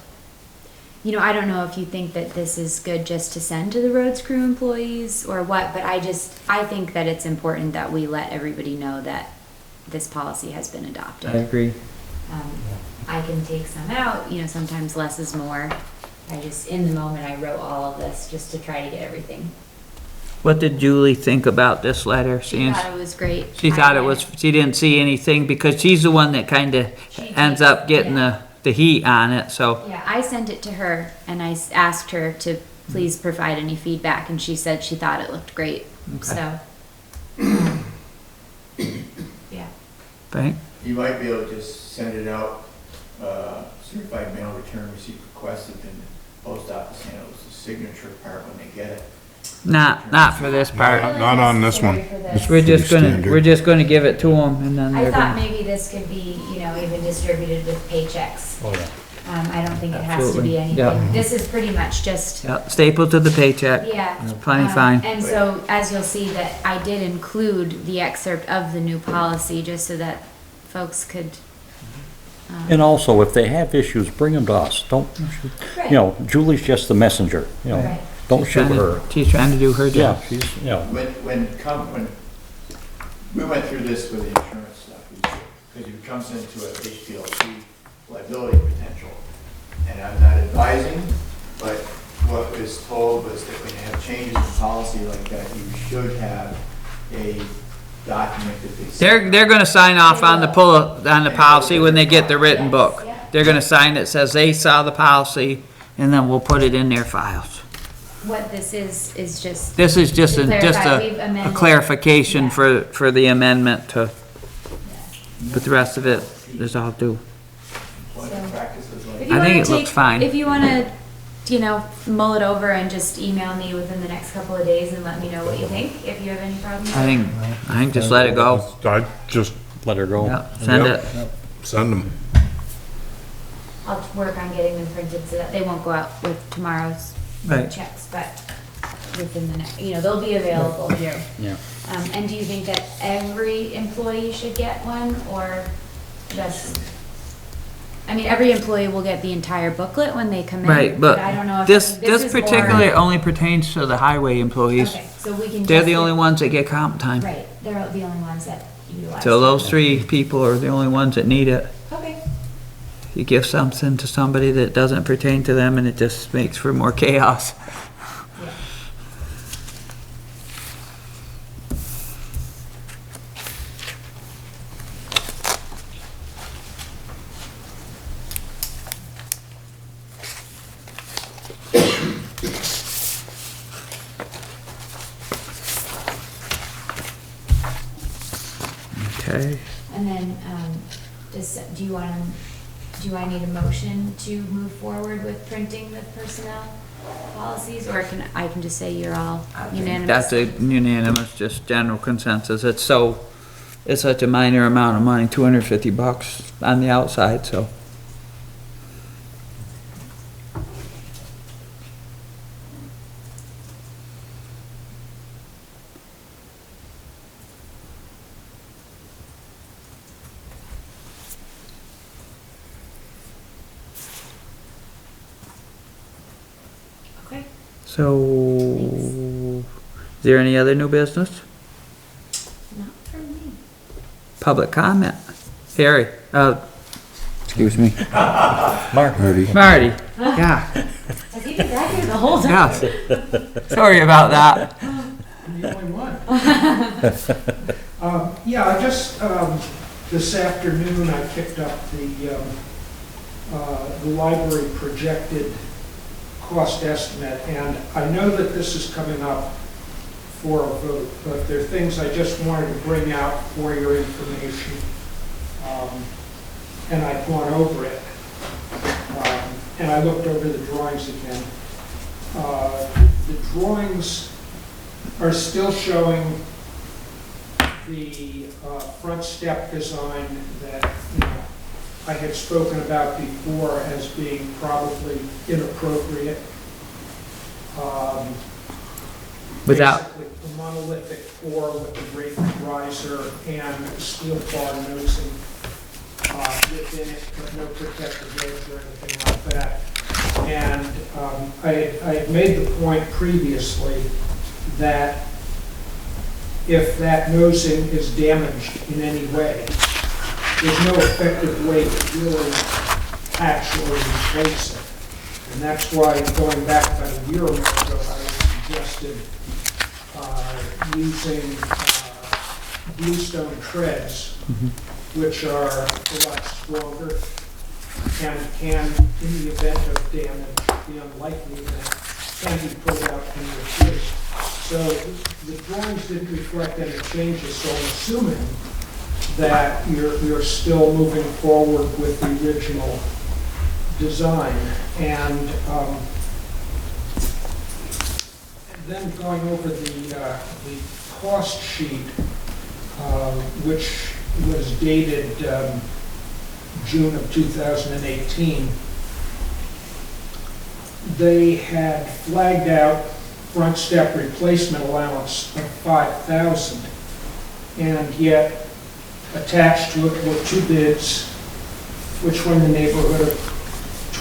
Speaker 2: you know, I don't know if you think that this is good just to send to the roads crew employees or what, but I think that it's important that we let everybody know that this policy has been adopted.
Speaker 1: I agree.
Speaker 2: I can take some out, you know, sometimes less is more. In the moment, I wrote all of this just to try to get everything.
Speaker 1: What did Julie think about this letter?
Speaker 2: She thought it was great.
Speaker 1: She thought it was, she didn't see anything, because she's the one that kinda ends up getting the heat on it, so.
Speaker 2: Yeah, I sent it to her and I asked her to please provide any feedback, and she said she thought it looked great, so. Yeah.
Speaker 1: Right?
Speaker 7: You might be able to just send it out, certified mail return receipt requested, and the post office handles the signature part when they get it.
Speaker 1: Not for this part.
Speaker 3: Not on this one.
Speaker 2: This.
Speaker 1: We're just
Speaker 3: Pretty
Speaker 1: gonna,
Speaker 3: standard.
Speaker 1: we're just gonna give it to them, and then
Speaker 2: I
Speaker 1: they're
Speaker 2: thought
Speaker 1: gonna.
Speaker 2: maybe this could be, you know, even distributed with paychecks.
Speaker 5: Oh, yeah.
Speaker 2: I don't think it has to
Speaker 1: Absolutely.
Speaker 2: be anything.
Speaker 1: Yeah.
Speaker 2: This is pretty much just,
Speaker 1: Yeah, stapled to the paycheck.
Speaker 2: yeah.
Speaker 1: That's plenty fine.
Speaker 2: And so, as you'll see, that I did include the excerpt of the new policy just so that folks could.
Speaker 5: And also, if they have issues, bring them to us. Don't, you know, Julie's just the messenger, you know.
Speaker 2: Right.
Speaker 5: Don't shoot her.
Speaker 1: She's trying to do her
Speaker 5: Yeah,
Speaker 1: job.
Speaker 5: she's, you know,
Speaker 7: When we went through this with the insurance stuff, because it comes into a HPLC liability potential. And I'm not advising, but what was told was that when you have changes in policy like that, you should have a document that they.
Speaker 1: They're gonna sign off on the policy when they get the written book. They're gonna sign it, says they saw the policy, and then we'll put it in their files.
Speaker 2: What this is just.
Speaker 1: This is just
Speaker 2: To
Speaker 1: a,
Speaker 2: clarify, we've amended-
Speaker 1: clarification
Speaker 2: Yeah.
Speaker 1: for the amendment to, but the rest of it is all due.
Speaker 7: Employment practices like.
Speaker 2: If you
Speaker 1: I think
Speaker 2: wanna
Speaker 1: it looks
Speaker 2: take-
Speaker 1: fine.
Speaker 2: If you wanna, you know, mull it over and just email me within the next couple of days and let me know what you think, if you have any problems.
Speaker 1: I think just let it go.
Speaker 3: I just
Speaker 5: let her go.
Speaker 1: Yeah, send
Speaker 3: Yep.
Speaker 1: it.
Speaker 3: send them.
Speaker 2: I'll work on getting them printed so that they won't go out with tomorrow's
Speaker 1: Right.
Speaker 2: checks, but within the next, you know, they'll be available here.
Speaker 5: Yeah.
Speaker 2: And do you think that every employee should get one, or just, I mean, every employee will get the entire booklet when they come in?
Speaker 1: Right, but
Speaker 2: I don't know if
Speaker 1: this
Speaker 2: is more-
Speaker 1: particularly only pertains to the highway employees.
Speaker 2: Okay, so we can.
Speaker 1: They're
Speaker 2: just
Speaker 1: the
Speaker 2: get-
Speaker 1: only ones that get comp time.
Speaker 2: Right, they're the only ones that utilize.
Speaker 1: So those three people are the only ones that need it.
Speaker 2: Okay,
Speaker 1: You give something to somebody that doesn't pertain to them, and it just makes for more chaos.
Speaker 2: yeah.
Speaker 1: Okay.
Speaker 2: And then, do I need a motion to move forward with printing the personnel policies, or I can just say you're all unanimous?
Speaker 1: That's a unanimous, just general consensus. It's such a minor amount of money, $250 on the outside, so.
Speaker 2: Okay.
Speaker 1: So, is there any other new business?
Speaker 2: Not for me.
Speaker 1: Public comment? Harry, excuse me,
Speaker 5: Mark.
Speaker 1: Marty. Yeah.
Speaker 2: Has he been back here the whole time.
Speaker 1: Yeah. Sorry about that.
Speaker 8: I'm the only one. Yeah, I just, this afternoon, I picked up the library projected cost estimate, and I know that this is coming up for a vote, but there are things I just wanted to bring out for your information. And I've gone over it. And I looked over the drawings again. The drawings are still showing the front step design that, I had spoken about before as being probably inappropriate.
Speaker 1: Without,
Speaker 8: Basically, the monolithic floor with the great riser and steel bar nosing within it, but no protective edge or anything like that. And I had made the point previously that if that nosing is damaged in any way, there's no effective way to really actually replace it. And that's why, going back about a year or so ago, I suggested using bluestone treads, which are a lot stronger and can, in the event of damage, the unlikely event, can be pulled out and replaced. So the drawings didn't reflect any changes, so I'm assuming that you're still moving forward with the original design. And then going over the cost sheet, which was dated June of 2018, they had flagged out front step replacement allowance of $5,000, and yet attached to it were two bids, which were in the neighborhood of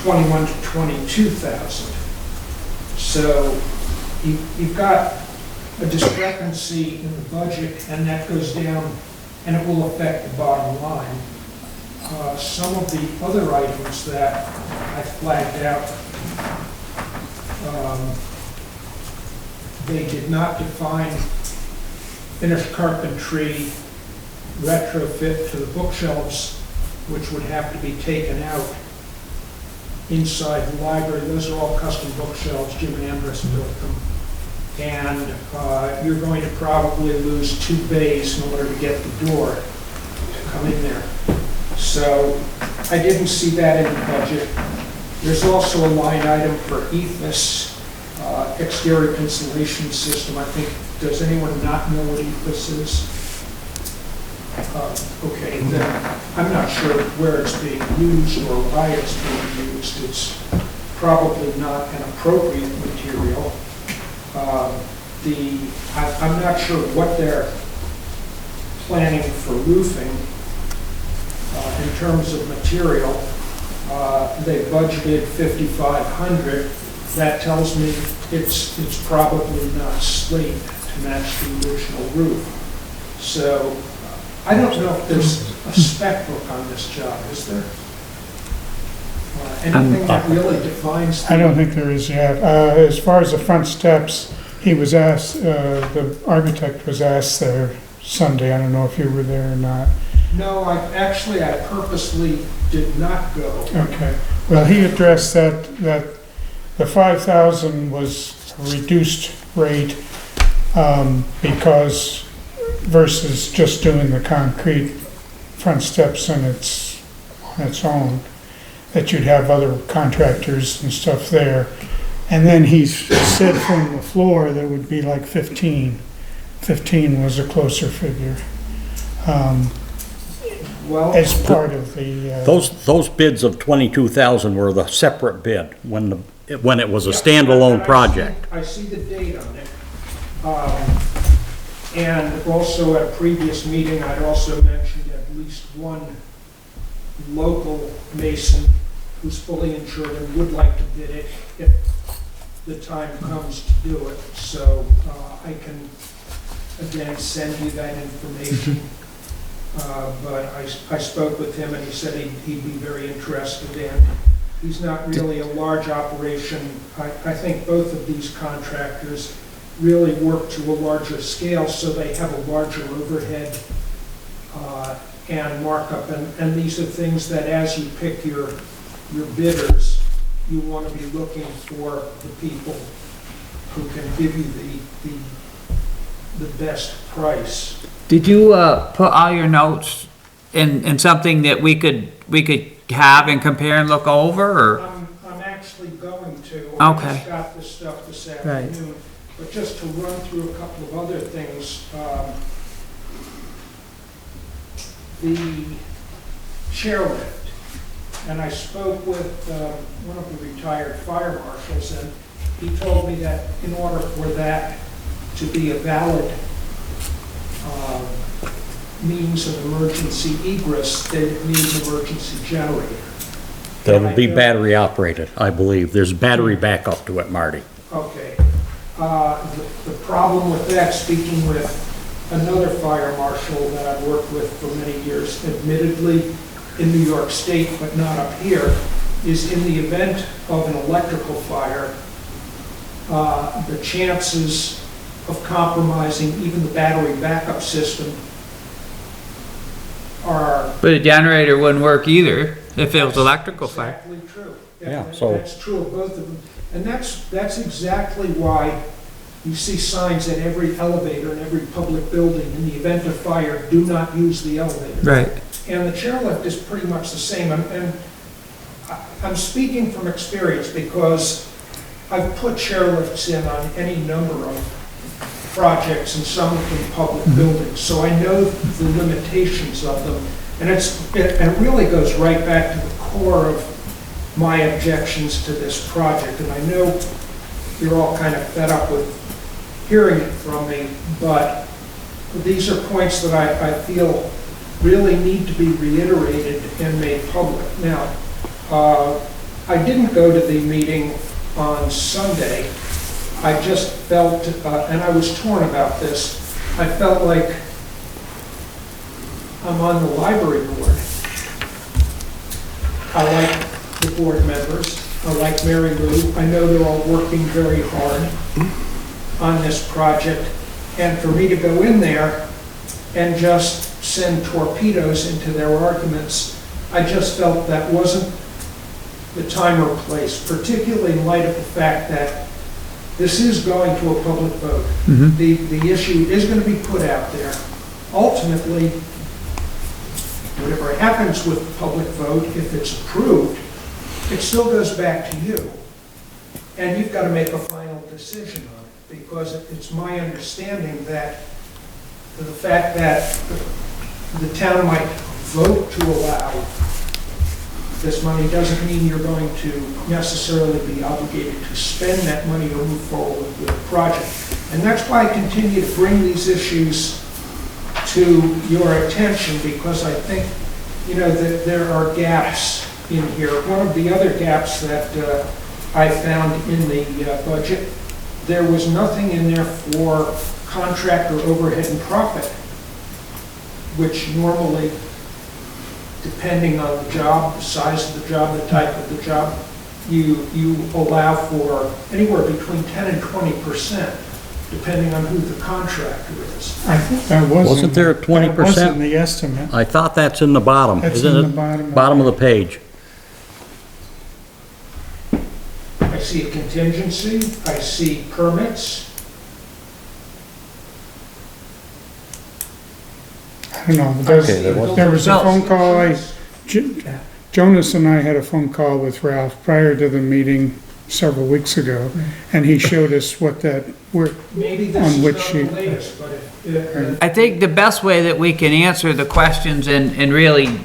Speaker 8: $21,000 to $22,000. So you've got a discrepancy in the budget, and that goes down, and it will affect the bottom line. Some of the other items that I flagged out, they did not define finished carpentry retrofit to the bookshelves, which would have to be taken out inside the library. Those are all custom bookshelves. Jim Andrus built them. And you're going to probably lose 2 bays in order to get the door to come in there. So I didn't see that in the budget. There's also a line item for EFIS, exterior insulation system. I think, does anyone not know what EFIS is? Okay, then I'm not sure where it's being used or why it's being used. It's probably not an appropriate material. I'm not sure what they're planning for roofing in terms of material. They budgeted $5,500. That tells me it's probably not slate to match the original roof. So I don't know if there's a spec book on this job, is there? Anything that really defines?
Speaker 4: I don't think there is yet. As far as the front steps, he was asked, the architect was asked there Sunday. I don't know if you were there or not.
Speaker 8: No, I purposely did not go.
Speaker 4: Okay. Well, he addressed that the 5,000 was a reduced rate because versus just doing the concrete front steps on its own, that you'd have other contractors and stuff there. And then he said from the floor that would be like 15. 15 was a closer figure.
Speaker 8: Well,
Speaker 4: as part of the...
Speaker 5: Those bids of 22,000 were the separate bid when it was a standalone project.
Speaker 8: I see the date on it. And also at a previous meeting, I'd also mentioned at least one local mason who's fully insured and would like to bid it if the time comes to do it. So I can, again, send you that information. But I spoke with him and he said he'd be very interested in He's not really a large operation. I think both of these contractors really work to a larger scale, so they have a larger overhead and markup. And these are things that as you pick your bidders, you want to be looking for the people who can give you the best price.
Speaker 1: Did you, put all your notes in something that we could have and compare and look over, or?
Speaker 8: I'm actually going to. I
Speaker 1: Okay.
Speaker 8: just got this stuff this afternoon. But just to run through a couple of other things, the chairlift, and I spoke with one of the retired fire marshals, and he told me that in order for that to be a valid means of emergency egress, they would need an emergency generator.
Speaker 5: That would be battery operated, I believe. There's battery backup to it, Marty.
Speaker 8: Okay. The problem with that, speaking with another fire marshal that I've worked with for many years, admittedly in New York State, but not up here, is in the event of an electrical fire, the chances of compromising even the battery backup system are...
Speaker 1: But a generator wouldn't work either if it was electrical fire.
Speaker 8: Exactly true.
Speaker 5: Yeah,
Speaker 8: And
Speaker 5: so-
Speaker 8: that's true of both of them. And that's exactly why you see signs at every elevator in every public building, in the event of fire, do not use the elevator.
Speaker 1: Right.
Speaker 8: And the chairlift is pretty much the same. And I'm speaking from experience because I've put chairlifts in on any number of projects, and some of them public buildings. So I know the limitations of them. And it really goes right back to the core of my objections to this project. And I know you're all kind of fed up with hearing it from me, but these are points that I feel really need to be reiterated and made public. Now, I didn't go to the meeting on Sunday. I just felt, and I was torn about this, I felt like I'm on the library board. I like the board members. I like Mary Lou. I know they're all working very hard on this project. And for me to go in there and just send torpedoes into their arguments, I just felt that wasn't the time or place, particularly in light of the fact that this is going to a public vote. The issue is going to be put out there. Ultimately, whatever happens with the public vote, if it's approved, it still goes back to you. And you've got to make a final decision on it, because it's my understanding that the fact that the town might vote to allow this money doesn't mean you're going to necessarily be obligated to spend that money or move forward with the project. And that's why I continue to bring these issues to your attention, because I think, that there are gaps in here. One of the other gaps that I found in the budget, there was nothing in there for contractor overhead and profit, which normally, depending on the job, the size of the job, the type of the job, you allow for anywhere between 10 and 20%, depending on who the contractor is.
Speaker 4: I think that
Speaker 5: Wasn't there a 20%?
Speaker 4: That wasn't the estimate.
Speaker 5: I thought that's in the bottom,
Speaker 4: That's
Speaker 5: isn't
Speaker 4: in
Speaker 5: it?
Speaker 4: the bottom.
Speaker 5: Bottom of the page.
Speaker 8: I see a contingency, I see permits.
Speaker 4: I don't know, there was a phone call, Jonas and I had a phone call with Ralph prior to the meeting several weeks ago, and he showed us what that,
Speaker 8: Maybe this
Speaker 4: on
Speaker 8: is
Speaker 4: which
Speaker 8: not
Speaker 4: sheet.
Speaker 8: the latest, but if,
Speaker 1: I think the best way that we can answer the questions and really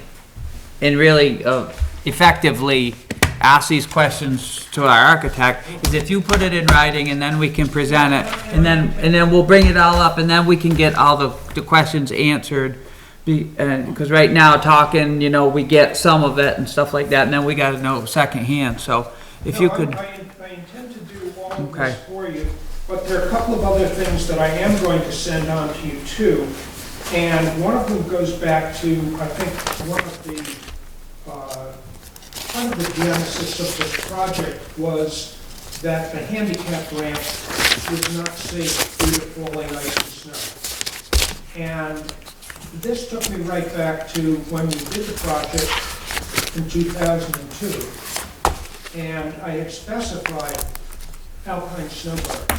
Speaker 1: effectively ask these questions to our architect is if you put it in writing, and then we can present it, and then we'll bring it all up, and then we can get all the questions answered. Because right now, talking, we get some of it and stuff like that, and then we gotta know secondhand, so if you could.
Speaker 8: I intend to do all of
Speaker 1: Okay.
Speaker 8: this for you, but there are a couple of other things that I am going to send on to you too. And one of them goes back to, I think, one of the part of the genesis of this project was that the handicap ramp was not safe due to falling ice and snow. And this took me right back to when we did the project in 2002. And I had specified alpine snow guards.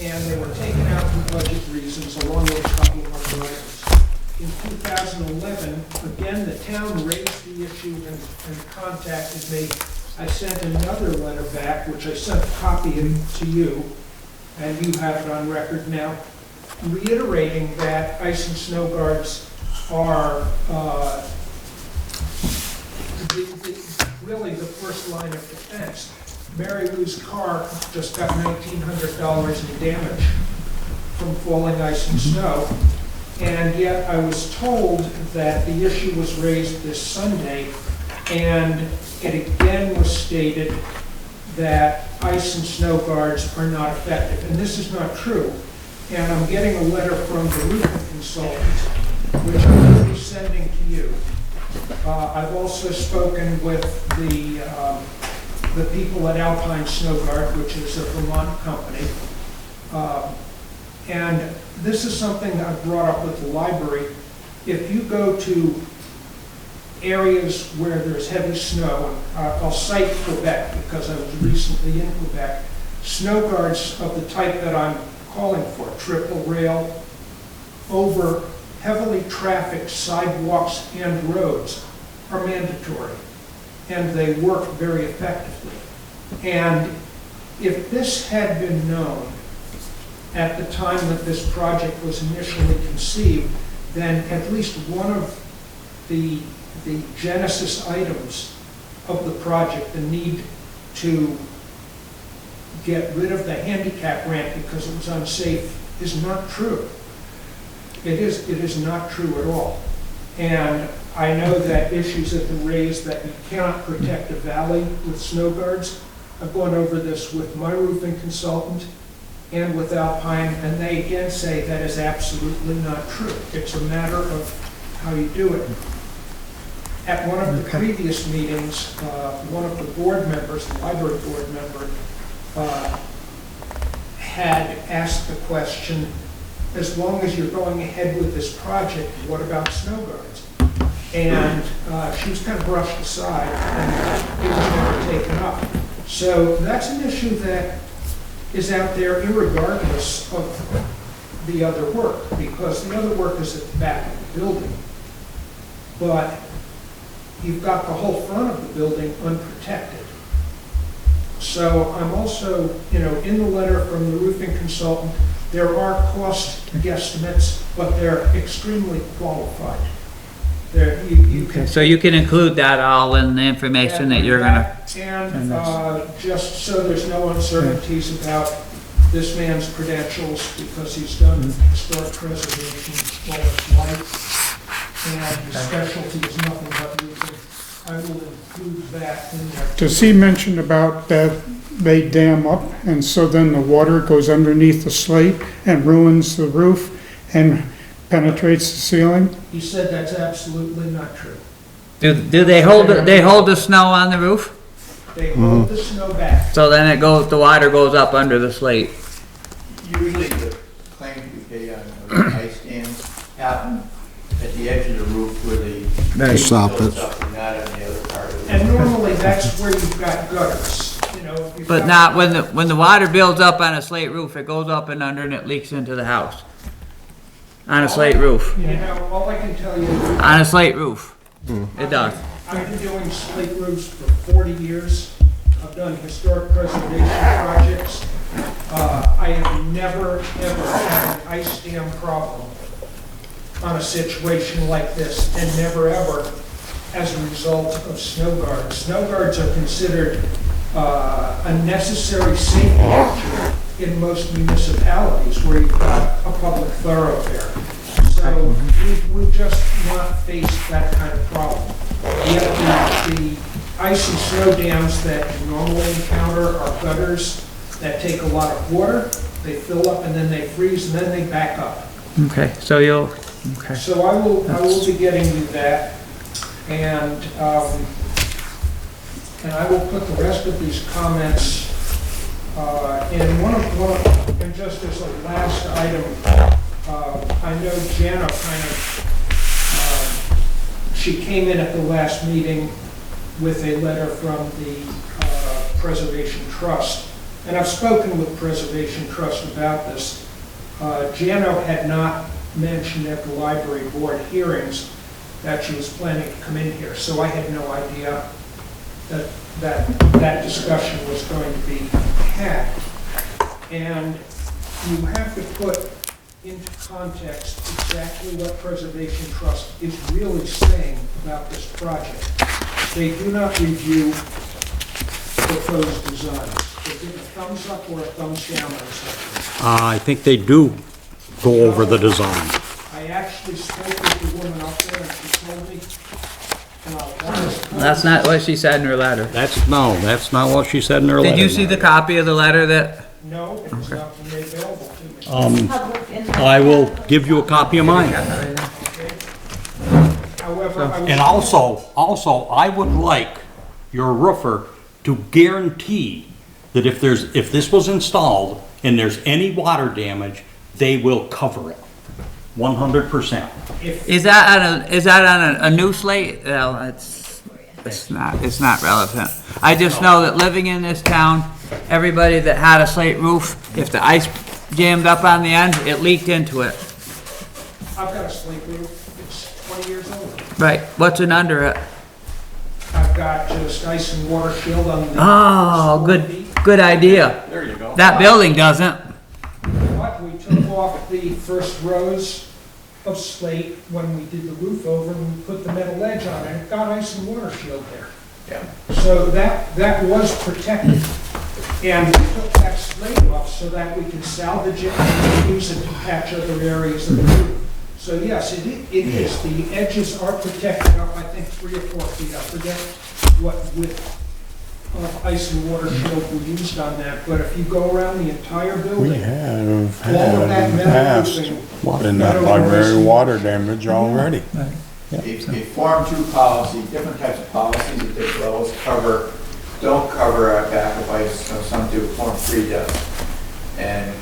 Speaker 8: And they were taken out for budget reasons along with a couple of other items. In 2011, again, the town raised the issue and contacted me. I sent another letter back, which I sent a copy to you, and you have it on record now, reiterating that ice and snow guards are really the first line of defense. Mary Lou's car just got $1,900 in damage from falling ice and snow, and yet I was told that the issue was raised this Sunday, and it again was stated that ice and snow guards are not effective, and this is not true. And I'm getting a letter from the roofing consultant, which I'm going to be sending to you. I've also spoken with the people at Alpine Snow Guard, which is a Vermont company. And this is something that I've brought up with the library. If you go to areas where there's heavy snow, I'll cite Quebec because I was recently in Quebec, snow guards of the type that I'm calling for, triple rail, over heavily trafficked sidewalks and roads are mandatory, and they work very effectively. And if this had been known at the time that this project was initially conceived, then at least one of the genesis items of the project, the need to get rid of the handicap ramp because it was unsafe, is not true. It is not true at all. And I know that issues have been raised that you cannot protect a valley with snow guards. I've gone over this with my roofing consultant and with Alpine, and they again say that is absolutely not true. It's a matter of how you do it. At one of the previous meetings, one of the board members, the library board member, had asked the question, as long as you're going ahead with this project, what about snow guards? And she was kind of brushed aside, and it was never taken up. So that's an issue that is out there irregardless of the other work, because the other work is at the back of the building. But you've got the whole front of the building unprotected. So I'm also, in the letter from the roofing consultant, there are cost guesstimates, but they're extremely qualified.
Speaker 1: So you can include that all in the information that you're gonna.
Speaker 8: And just so there's no uncertainties about this man's credentials, because he's done historic preservation all his life, and his specialty is nothing but roofing. I will include that in there.
Speaker 4: Does he mention about that they dam up and so then the water goes underneath the slate and ruins the roof and penetrates the ceiling?
Speaker 8: He said that's absolutely not true.
Speaker 1: Do they hold the snow on the roof?
Speaker 8: They hold the snow back.
Speaker 1: So then the water goes up under the slate.
Speaker 7: Usually the claims we pay on ice dams happen at the edge of the roof where the
Speaker 3: Stop it.
Speaker 7: builds up, and not on the other part of the roof.
Speaker 8: And normally that's where you've got gutters, if you've
Speaker 1: But
Speaker 8: got-
Speaker 1: not when the water builds up on a slate roof, it goes up and under and it leaks into the house. On a slate roof.
Speaker 8: All I can tell you.
Speaker 1: On a slate roof. It does.
Speaker 8: I've been doing slate roofs for 40 years. I've done historic preservation projects. I have never, ever had an ice dam problem on a situation like this, and never, ever as a result of snow guards. Snow guards are considered a necessary safety feature in most municipalities where you've got a public thoroughfare. So we've just not faced that kind of problem. Yet the ice and snow dams that you normally encounter are gutters that take a lot of water, they fill up and then they freeze and then they back up.
Speaker 1: Okay, so
Speaker 8: So I will be getting you that, and and I will put the rest of these comments in and just as a last item, I know Jana kind of, she came in at the last meeting with a letter from the Preservation Trust, and I've spoken with Preservation Trust about this. Jana had not mentioned at the library board hearings that she was planning to come in here, so I had no idea that discussion was going to be had. And you have to put into context exactly what Preservation Trust is really saying about this project. They do not review proposed designs. They give a thumbs up or a thumbs down on something.
Speaker 5: I think they do go over the design.
Speaker 8: I actually spoke with the woman up there and she told me, and I'll
Speaker 1: That's not what she said in her letter.
Speaker 5: That's not what she said in her letter.
Speaker 1: Did you see the copy of the letter that?
Speaker 8: No, it's not made available to me.
Speaker 5: I will give you a copy of mine.
Speaker 8: However, I was.
Speaker 5: And also, I would like your roofer to guarantee that if this was installed and there's any water damage, they will cover it. 100%.
Speaker 1: Is that on a new slate? Well, it's not relevant. I just know that living in this town, everybody that had a slate roof, if the ice jammed up on the end, it leaked into it.
Speaker 8: I've got a slate roof, it's 20 years old.
Speaker 1: Right, what's in under it?
Speaker 8: I've got just ice and water shield on the.
Speaker 1: Oh, good idea.
Speaker 5: There you go.
Speaker 1: That building doesn't.
Speaker 8: But we took off the first rows of slate when we did the roof over and we put the metal edge on it. It got ice and water shield there.
Speaker 7: Yeah.
Speaker 8: So that was protected. And we took that slate off so that we could salvage it and use it to patch other areas of the roof. So yes, it is. The edges are protected up, I think, 3 or 4 feet. I forget what width of ice and water shield we used on that. But if you go around the entire building,
Speaker 3: We have
Speaker 8: all of that
Speaker 3: had in the
Speaker 8: metal
Speaker 3: past,
Speaker 8: roofing,
Speaker 3: in that library, water damage already.
Speaker 7: A Form 2 policy, different types of policies that they always don't cover a back of ice, some do, Form 3 does. And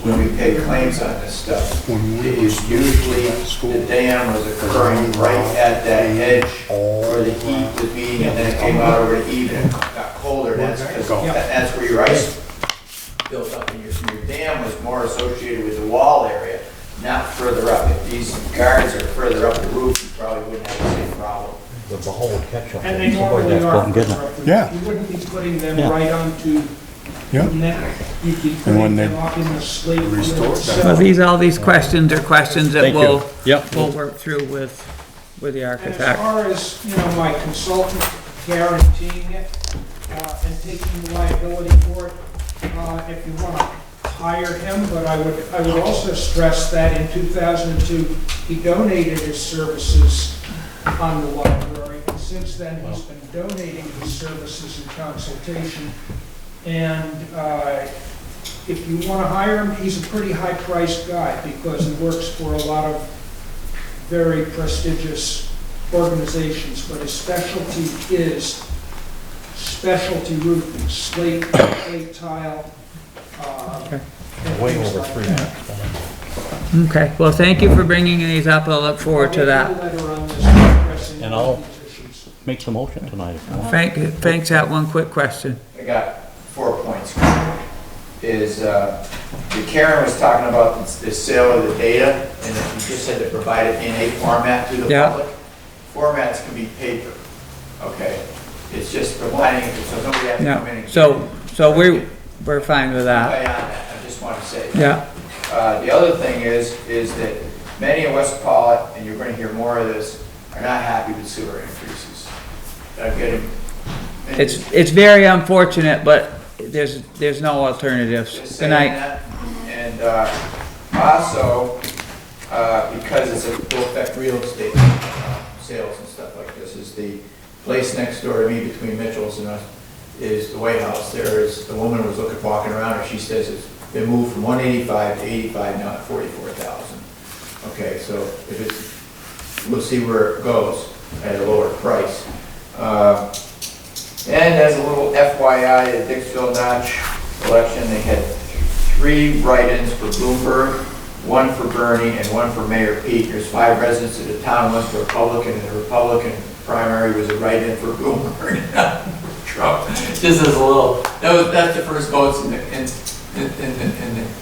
Speaker 7: when we pay claims on this stuff, it is usually the dam was occurring right at that edge where the heat was being, and then it came out over the even, it got colder, that's where your ice built up, and your dam was more associated with the wall area, not further up. If these guards are further up the roof, you probably wouldn't have the same problem.
Speaker 5: The whole catch-up.
Speaker 8: and they normally
Speaker 5: That's what
Speaker 8: are.
Speaker 5: I'm getting at.
Speaker 3: Yeah.
Speaker 8: You wouldn't be putting them
Speaker 5: Yeah.
Speaker 8: right onto
Speaker 3: Yeah.
Speaker 8: the net. You'd be
Speaker 3: And when
Speaker 8: putting
Speaker 3: they
Speaker 8: them up in the slate.
Speaker 3: restore
Speaker 1: Well, all these questions are questions that
Speaker 5: Thank you.
Speaker 1: we'll
Speaker 5: Yep.
Speaker 1: work through with the
Speaker 8: And as
Speaker 1: architect.
Speaker 8: far as, my consultant guaranteeing it, and taking the liability for it, if you want to hire him, but I would also stress that in 2002, he donated his services on the library, and since then, he's been donating his services and consultation. And if you want to hire him, he's a pretty high-priced guy, because he works for a lot of very prestigious organizations, but his specialty is specialty roofing, slate tile. and
Speaker 5: Way
Speaker 8: things
Speaker 5: over
Speaker 8: like
Speaker 5: 3
Speaker 8: that.
Speaker 5: minutes.
Speaker 1: Okay, well, thank you for bringing these up. I'll look forward to
Speaker 8: I'll
Speaker 1: that.
Speaker 8: get you a letter on this addressing
Speaker 5: And
Speaker 8: all
Speaker 5: I'll-
Speaker 8: these issues.
Speaker 5: Make some motion tonight if you want.
Speaker 1: Frank's got one quick question.
Speaker 7: I got 4 points. Karen was talking about the sale of the data, and that you just had to provide it in a format to the
Speaker 1: Yeah.
Speaker 7: public. Formats can be paper, okay? It's just providing it, so nobody has to
Speaker 1: Yeah,
Speaker 7: come in and.
Speaker 1: so we're fine with that.
Speaker 7: Way on that, I just want to say.
Speaker 1: Yeah,
Speaker 7: The other thing is that many of West Pawlet, and you're going to hear more of this, are not happy with sewer increases. I'm getting.
Speaker 1: it's very unfortunate, but there's no alternatives.
Speaker 7: Just
Speaker 1: Good
Speaker 7: saying
Speaker 1: night.
Speaker 7: that. And also, because it's will affect real estate sales and stuff like this, is the place next door to me between Mitchell's and us is the White House. There is, the woman was walking around her, she says it's been moved from 185 to 85, now at 44,000. Okay, so if it's, we'll see where it goes at a lower price. And And as a little FYI, the Dixville Notch election, they had 3 write-ins for Bloomberg, 1 for Bernie, and 1 for Mayor Pete. There's 5 residents of the town, one's Republican, and the Republican primary was a write-in for Bloomberg. Trump, just as a little, that's the first votes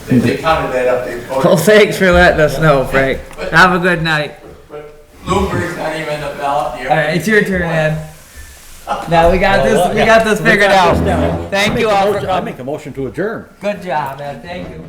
Speaker 7: they counted that up. They voted.
Speaker 1: Well, thanks for letting us know, Frank. Have a good night.
Speaker 7: But Bloomberg's not even in the ballot.
Speaker 1: All right, it's your turn, Ed. Now we got this figured out. Thank you all for
Speaker 5: I
Speaker 1: coming.
Speaker 5: make a motion to adjourn.
Speaker 1: Good job, Ed. Thank you.